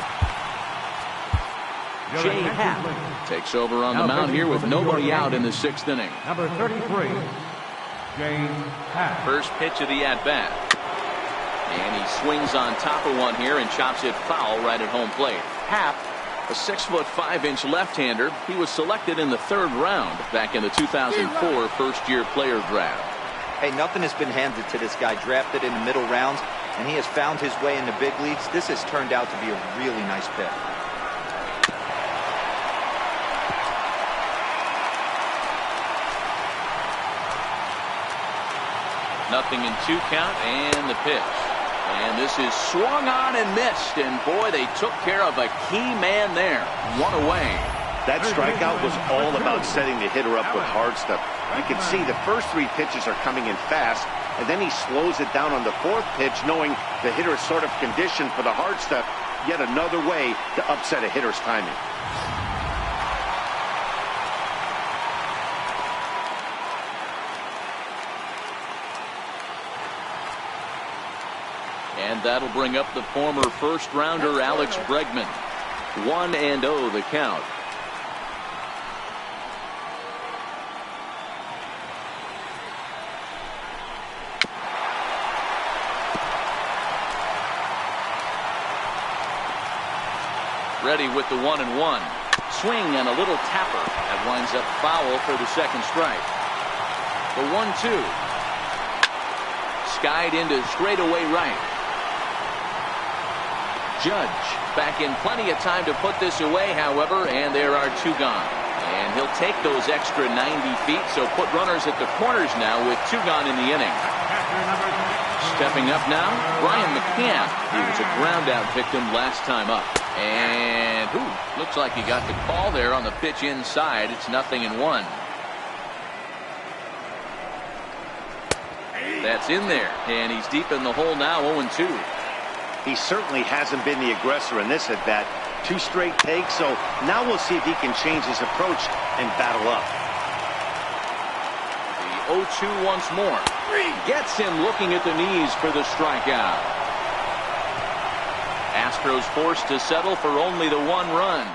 Speaker 1: Jay Happ takes over on the mound here with nobody out in the 6th inning.
Speaker 3: Number 33, Jay Happ.
Speaker 1: First pitch of the at-bat. And he swings on top of one here and chops it foul right at home plate. Happ, a 6'5" left-hander. He was selected in the 3rd round back in the 2004 first-year player draft.
Speaker 4: Hey, nothing has been handed to this guy. Drafted in the middle rounds, and he has found his way in the big leagues. This has turned out to be a really nice pick.
Speaker 1: Nothing in 2 count, and the pitch. And this is swung on and missed, and boy, they took care of a key man there. 1 away.
Speaker 2: That strikeout was all about setting the hitter up with hard stuff. You can see the first 3 pitches are coming in fast, and then he slows it down on the 4th pitch, knowing the hitter is sort of conditioned for the hard stuff. Yet another way to upset a hitter's timing.
Speaker 1: And that'll bring up the former first-rounder Alex Bregman. 1-0 the count. Ready with the 1-1. Swing and a little tapper. That winds up foul for the 2nd strike. The 1-2. skied into straightaway right. Judge back in plenty of time to put this away, however, and there are 2 gone. And he'll take those extra 90 feet, so put runners at the corners now with 2 gone in the inning. Stepping up now, Brian McCann. He was a ground-out victim last time up. And looks like he got the call there on the pitch inside. It's 0-1. That's in there, and he's deep in the hole now, 0-2.
Speaker 2: He certainly hasn't been the aggressor in this at-bat. 2 straight takes, so now we'll see if he can change his approach and battle up.
Speaker 1: The 0-2 once more. Gets him looking at the knees for the strikeout. Astros forced to settle for only the 1 run.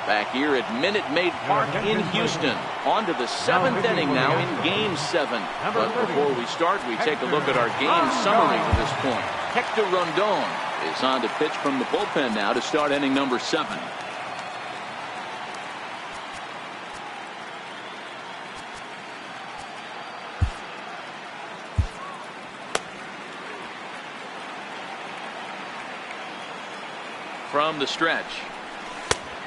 Speaker 1: Back here at Minute Maid Park in Houston. On to the 7th inning now in Game 7. But before we start, we take a look at our game summary to this point. Hector Rondon is on to pitch from the bullpen now to start inning number 7. From the stretch.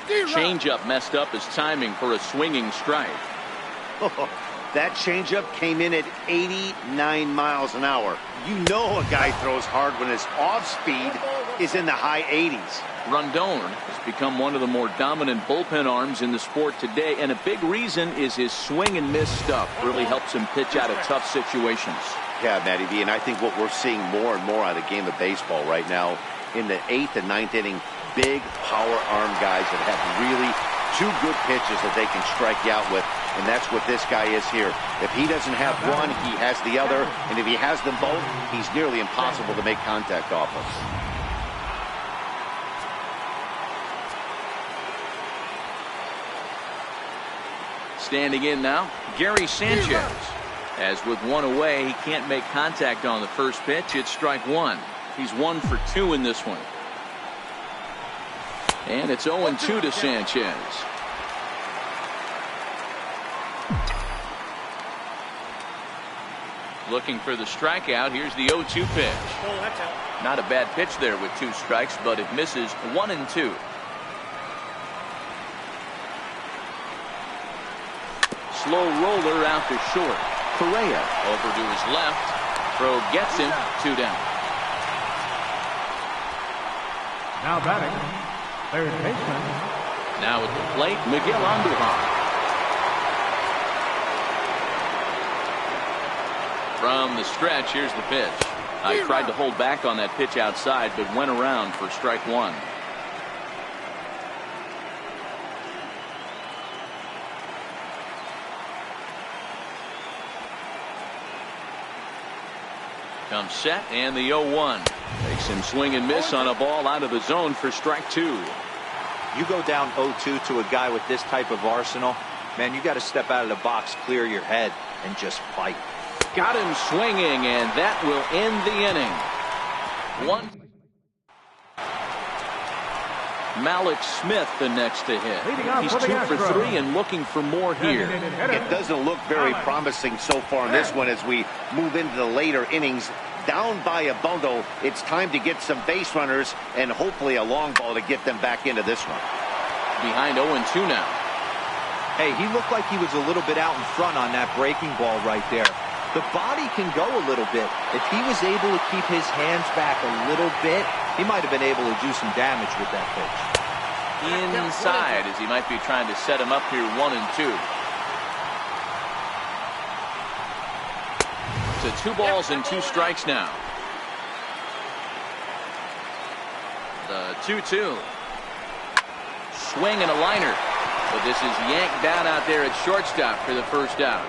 Speaker 1: Changeup messed up his timing for a swinging strike.
Speaker 2: That changeup came in at 89 miles an hour. You know a guy throws hard when his off speed is in the high 80s.
Speaker 1: Rondon has become one of the more dominant bullpen arms in the sport today, and a big reason is his swing and miss stuff. Really helps him pitch out of tough situations.
Speaker 2: Yeah, Matty V, and I think what we're seeing more and more out of the game of baseball right now in the 8th and 9th inning, big power arm guys that have really 2 good pitches that they can strike you out with, and that's what this guy is here. If he doesn't have one, he has the other, and if he has them both, he's nearly impossible to make contact off of.
Speaker 1: Standing in now, Gary Sanchez. As with 1 away, he can't make contact on the first pitch. It's strike 1. He's 1 for 2 in this one. And it's 0-2 to Sanchez. Looking for the strikeout. Here's the 0-2 pitch. Not a bad pitch there with 2 strikes, but it misses 1-2. Slow roller out to short. Correa over to his left. Throw gets him. 2 down.
Speaker 3: Now batting, third baseman.
Speaker 1: Now at the plate, Miguel Andujar. From the stretch, here's the pitch. I tried to hold back on that pitch outside, but went around for strike 1. Comes set, and the 0-1. Makes him swing and miss on a ball out of the zone for strike 2.
Speaker 4: You go down 0-2 to a guy with this type of arsenal, man, you got to step out of the box, clear your head, and just fight.
Speaker 1: Got him swinging, and that will end the inning. 1. Malik Smith the next to hit. He's 2 for 3 and looking for more here.
Speaker 2: It doesn't look very promising so far in this one as we move into the later innings. Down by a bundle, it's time to get some base runners and hopefully a long ball to get them back into this one.
Speaker 1: Behind 0-2 now.
Speaker 4: Hey, he looked like he was a little bit out in front on that breaking ball right there. The body can go a little bit. If he was able to keep his hands back a little bit, he might have been able to do some damage with that pitch.
Speaker 1: Inside, as he might be trying to set him up here 1-2. So 2 balls and 2 strikes now. The 2-2. Swing and a liner. But this is yanked down out there at shortstop for the first out.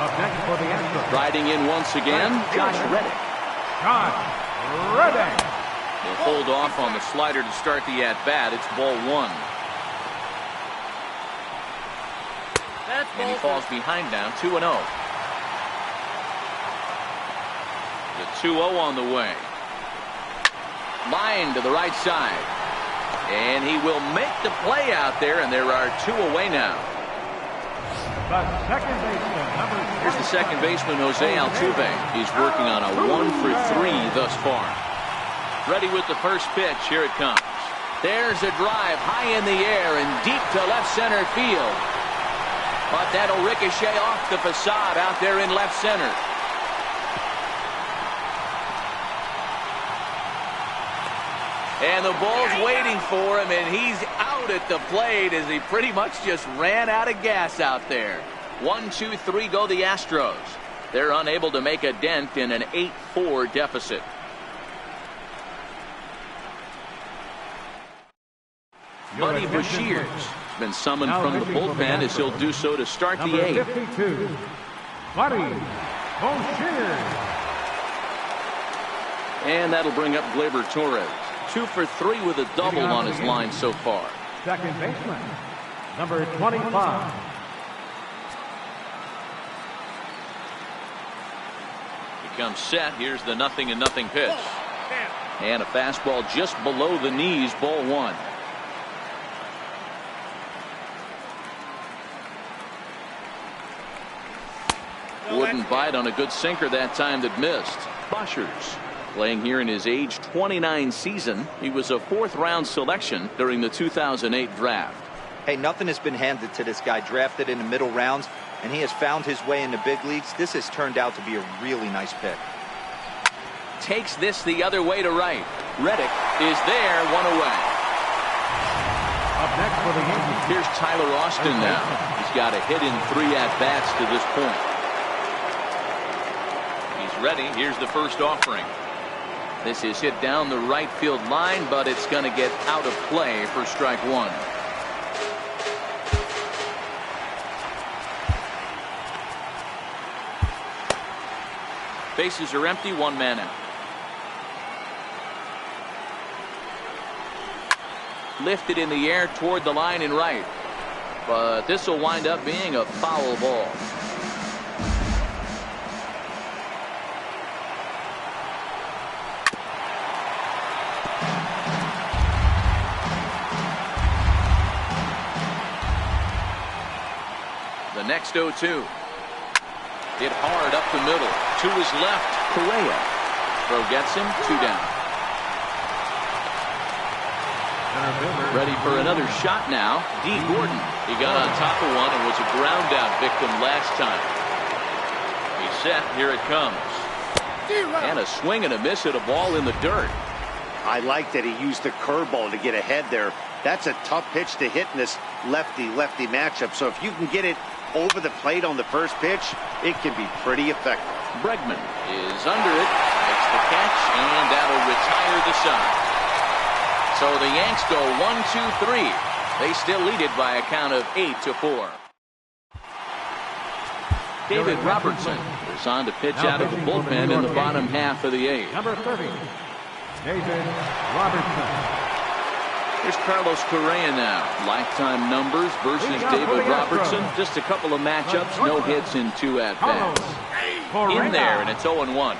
Speaker 3: Up next for the Astros.
Speaker 1: Riding in once again, Josh Reddick.
Speaker 3: Josh Reddick.
Speaker 1: He'll hold off on the slider to start the at-bat. It's ball 1. And he falls behind now, 2-0. The 2-0 on the way. Line to the right side. And he will make the play out there, and there are 2 away now.
Speaker 3: The second baseman, number
Speaker 1: Here's the second baseman, Jose Altuve. He's working on a 1-for-3 thus far. Ready with the first pitch. Here it comes. There's a drive high in the air and deep to left center field. But that'll ricochet off the facade out there in left center. And the ball's waiting for him, and he's out at the plate as he pretty much just ran out of gas out there. 1-2-3 go the Astros. They're unable to make a dent in an 8-4 deficit. Buddy Bashir's been summoned from the bullpen as he'll do so to start the eighth.
Speaker 3: 52, Buddy Bashir.
Speaker 1: And that'll bring up Gleyber Torres. 2 for 3 with a double on his line so far.
Speaker 3: Second baseman, number 25.
Speaker 1: He comes set. Here's the 0-0 pitch. And a fastball just below the knees, ball 1. Wouldn't bite on a good sinker that time that missed. Bushers playing here in his age 29 season. He was a 4th-round selection during the 2008 draft.
Speaker 4: Hey, nothing has been handed to this guy. Drafted in the middle rounds, and he has found his way in the big leagues. This has turned out to be a really nice pick.
Speaker 1: Takes this the other way to right. Reddick is there, 1 away.
Speaker 3: Up next for the Yankees.
Speaker 1: Here's Tyler Austin now. He's got a hit in 3 at-bats to this point. He's ready. Here's the first offering. This is hit down the right field line, but it's going to get out of play for strike 1. Bases are empty, 1 man out. Lifted in the air toward the line and right, but this will wind up being a foul ball. The next 0-2. Hit hard up the middle. To his left, Correa. Throw gets him, 2 down. Ready for another shot now. D. Gordon. He got on top of one and was a ground out victim last time. He's set. Here it comes. And a swing and a miss at a ball in the dirt.
Speaker 2: I like that he used the curveball to get ahead there. That's a tough pitch to hit in this lefty-lefty matchup. So if you can get it over the plate on the first pitch, it can be pretty effective.
Speaker 1: Bregman is under it, makes the catch, and that'll retire the side. So the Yanks go 1-2-3. They still lead it by a count of 8-4. David Robertson is on to pitch out of the bullpen in the bottom half of the 8th.
Speaker 3: Number 30, David Robertson.
Speaker 1: Here's Carlos Correa now. Lifetime numbers versus David Robertson. Just a couple of matchups, no hits in 2 at-bats. In there, and it's 0-1.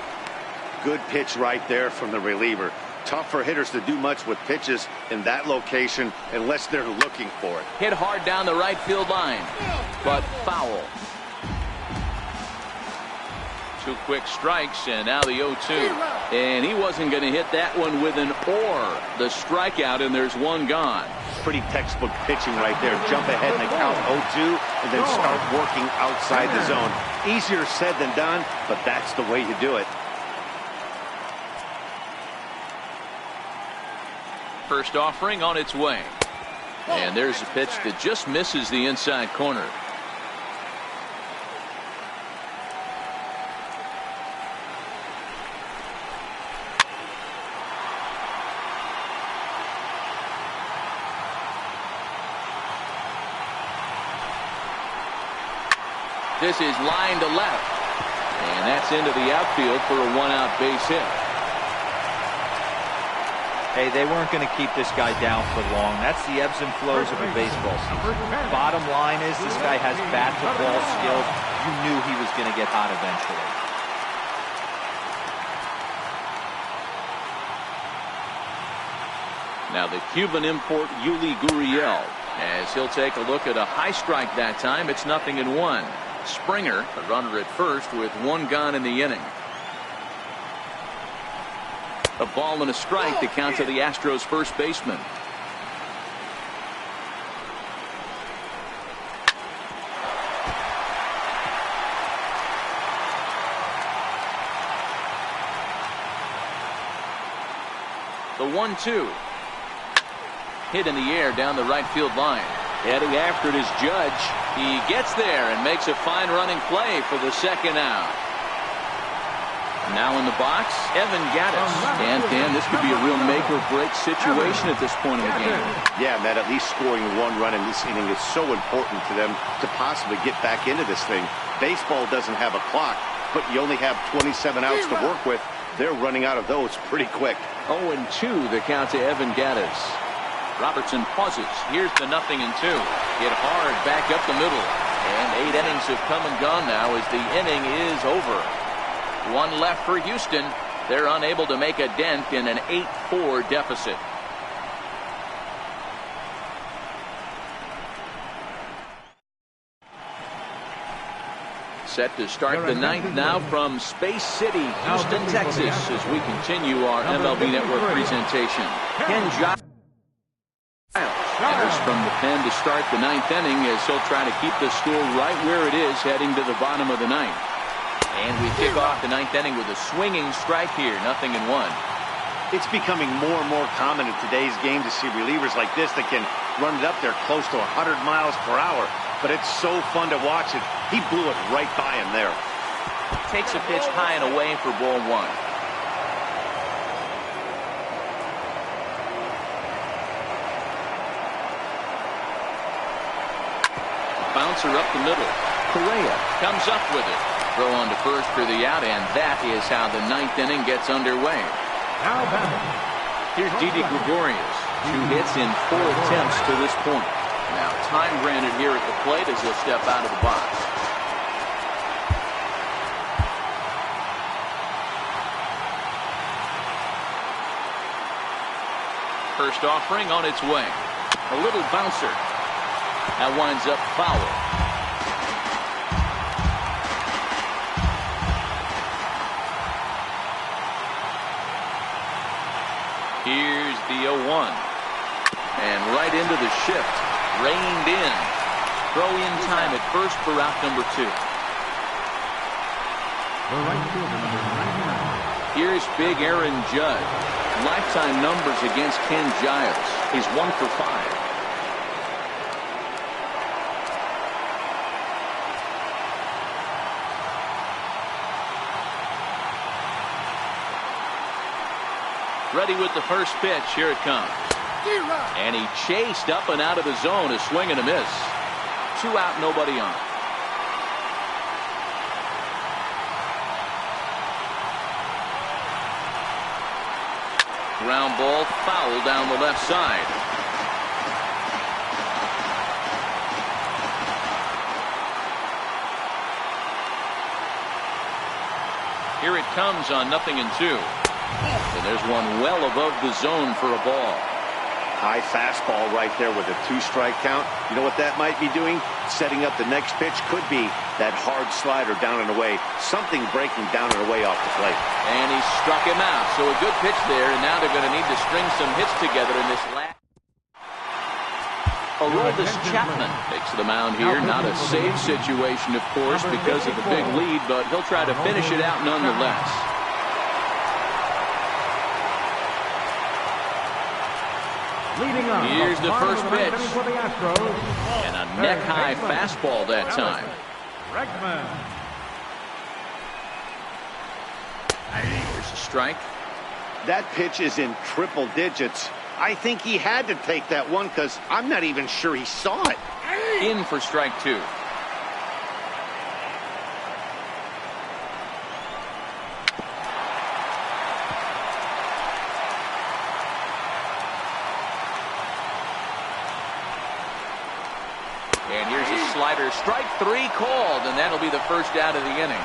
Speaker 2: Good pitch right there from the reliever. Tough for hitters to do much with pitches in that location unless they're looking for it.
Speaker 1: Hit hard down the right field line, but foul. 2 quick strikes, and now the 0-2. And he wasn't going to hit that one with an or. The strikeout, and there's 1 gone.
Speaker 2: Pretty textbook pitching right there. Jump ahead in the count 0-2 and then start working outside the zone. Easier said than done, but that's the way you do it.
Speaker 1: First offering on its way. And there's a pitch that just misses the inside corner. This is line to left. And that's into the outfield for a 1-out base hit.
Speaker 4: Hey, they weren't going to keep this guy down for long. That's the ebbs and flows of a baseball season. Bottom line is this guy has bat-to-ball skills. You knew he was going to get hot eventually.
Speaker 1: Now the Cuban import Yuli Gurriel As he'll take a look at a high strike that time. It's 0-1. Springer, the runner at first, with one gone in the inning. A ball and a strike to count to the Astros first baseman. The 1-2. Hit in the air down the right field line. Heading after it is Judge. He gets there and makes a fine running play for the second out. Now in the box, Evan Gattis. And Dan, this could be a real make-or-break situation at this point in the game.
Speaker 2: Yeah, Matt, at least scoring one run in this inning is so important to them to possibly get back into this thing. Baseball doesn't have a clock, but you only have 27 outs to work with. They're running out of those pretty quick.
Speaker 1: 0-2 the count to Evan Gattis. Robertson pauses. Here's the 0-2. Hit hard back up the middle. And 8 innings have come and gone now as the inning is over. One left for Houston. They're unable to make a dent in an 8-4 deficit. Set to start the ninth now from Space City, Houston, Texas, as we continue our MLB Network presentation. Ken Giles enters from the pen to start the ninth inning as he'll try to keep the score right where it is heading to the bottom of the ninth. And we kick off the ninth inning with a swinging strike here, 0-1.
Speaker 2: It's becoming more and more common in today's game to see relievers like this that can run it up there close to 100 miles per hour. But it's so fun to watch it. He blew it right by him there.
Speaker 1: Takes a pitch high and away for ball one. Bouncer up the middle. Correa comes up with it. Throw on to first for the out, and that is how the ninth inning gets underway. Here's Didi Gregorius. 2 hits in 4 attempts to this point. Now time granted here at the plate as he'll step out of the box. First offering on its way. A little bouncer. That winds up foul. Here's the 0-1. And right into the shift. Reined in. Throw in time at first for out number 2. Here's big Aaron Judge. Lifetime numbers against Ken Giles. He's 1 for 5. Ready with the first pitch. Here it comes. And he chased up and out of the zone. A swing and a miss. 2 out, nobody on. Ground ball foul down the left side. Here it comes on 0-2. And there's one well above the zone for a ball.
Speaker 2: High fastball right there with a 2-strike count. You know what that might be doing? Setting up the next pitch. Could be that hard slider down and away. Something breaking down and away off the plate.
Speaker 1: And he struck him out. So a good pitch there. And now they're going to need to string some hits together in this last. Aroldis Chapman takes the mound here. Not a safe situation, of course, because of the big lead. But he'll try to finish it out nonetheless. Here's the first pitch. And a neck-high fastball that time. Here's a strike.
Speaker 2: That pitch is in triple digits. I think he had to take that one because I'm not even sure he saw it.
Speaker 1: In for strike 2. And here's a slider. Strike 3 called, and that'll be the first out of the inning.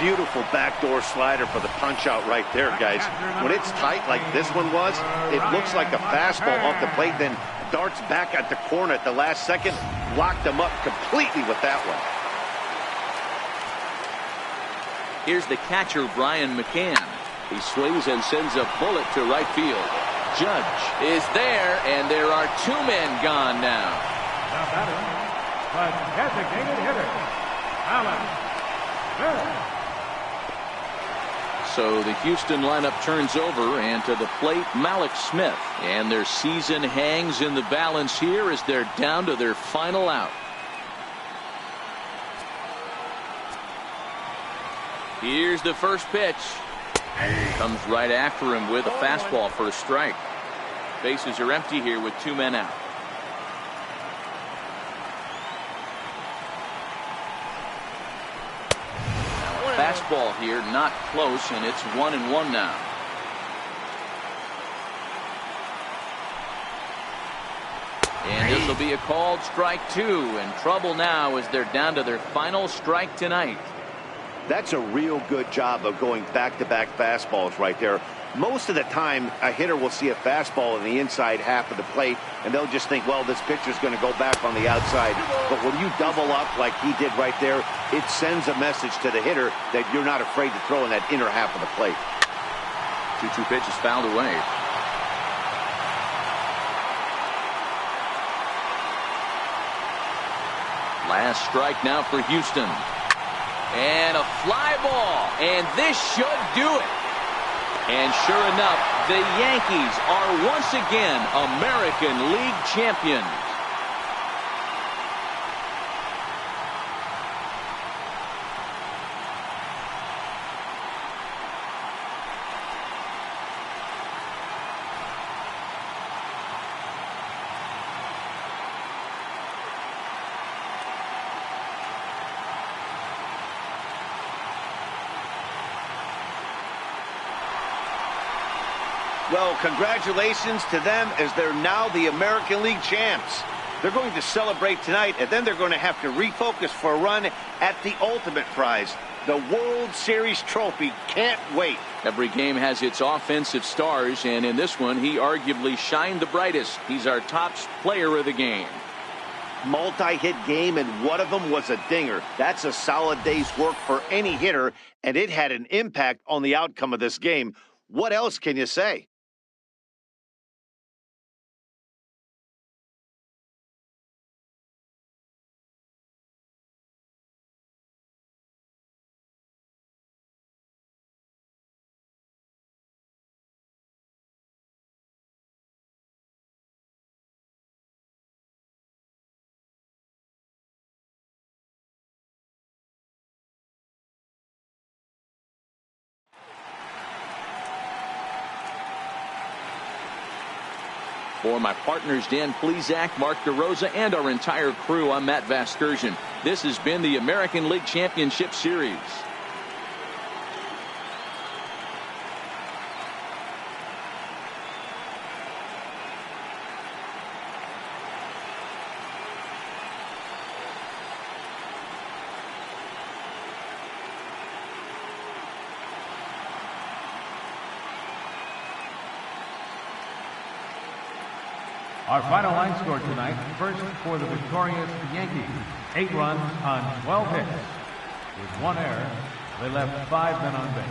Speaker 2: Beautiful backdoor slider for the punch out right there, guys. When it's tight like this one was, it looks like a fastball off the plate, then darts back at the corner at the last second. Locked him up completely with that one.
Speaker 1: Here's the catcher, Brian McCann. He swings and sends a bullet to right field. Judge is there, and there are 2 men gone now.
Speaker 3: Now batter, but designated hitter, Alan Smith.
Speaker 1: So the Houston lineup turns over, and to the plate, Malik Smith. And their season hangs in the balance here as they're down to their final out. Here's the first pitch. Comes right after him with a fastball for a strike. Bases are empty here with 2 men out. Fastball here, not close, and it's 1-1 now. And this will be a called strike 2, and trouble now as they're down to their final strike tonight.
Speaker 2: That's a real good job of going back-to-back fastballs right there. Most of the time, a hitter will see a fastball in the inside half of the plate, and they'll just think, well, this pitcher's going to go back on the outside. But when you double up like he did right there, it sends a message to the hitter that you're not afraid to throw in that inner half of the plate.
Speaker 1: 2-2 pitch is fouled away. Last strike now for Houston. And a fly ball, and this should do it. And sure enough, the Yankees are once again American League champions.
Speaker 2: Well, congratulations to them as they're now the American League champs. They're going to celebrate tonight, and then they're going to have to refocus for a run at the ultimate prize, the World Series trophy. Can't wait.
Speaker 1: Every game has its offensive stars, and in this one, he arguably shined the brightest. He's our top player of the game.
Speaker 2: Multi-hit game, and one of them was a dinger. That's a solid day's work for any hitter, and it had an impact on the outcome of this game. What else can you say?
Speaker 1: For my partners, Dan Plesac, Mark DeRosa, and our entire crew, I'm Matt Vasgersian. This has been the American League Championship Series.
Speaker 3: Our final line score tonight, first for the victorious Yankees, 8 runs on 12 hits. With 1 error, they left 5 men on base.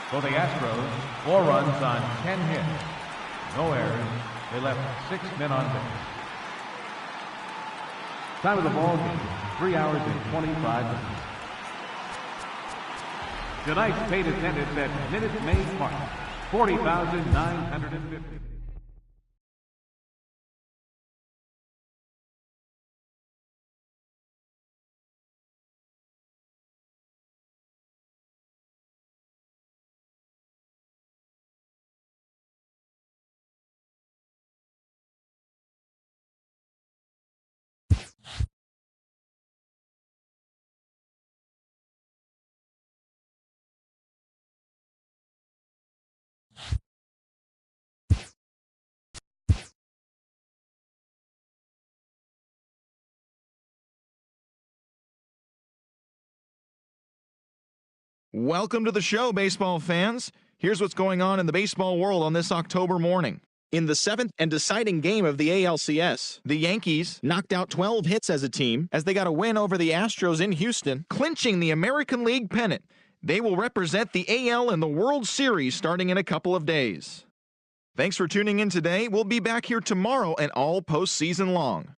Speaker 3: For the Astros, 4 runs on 10 hits. No errors, they left 6 men on base. Time of the ball game, 3 hours and 25 minutes. Tonight's paid attendance at Minute Maid Park, 40,950.
Speaker 6: Welcome to the show, baseball fans. Here's what's going on in the baseball world on this October morning. In the 7th and deciding game of the ALCS, the Yankees knocked out 12 hits as a team as they got a win over the Astros in Houston, clinching the American League pennant. They will represent the AL in the World Series starting in a couple of days. Thanks for tuning in today. We'll be back here tomorrow and all postseason long.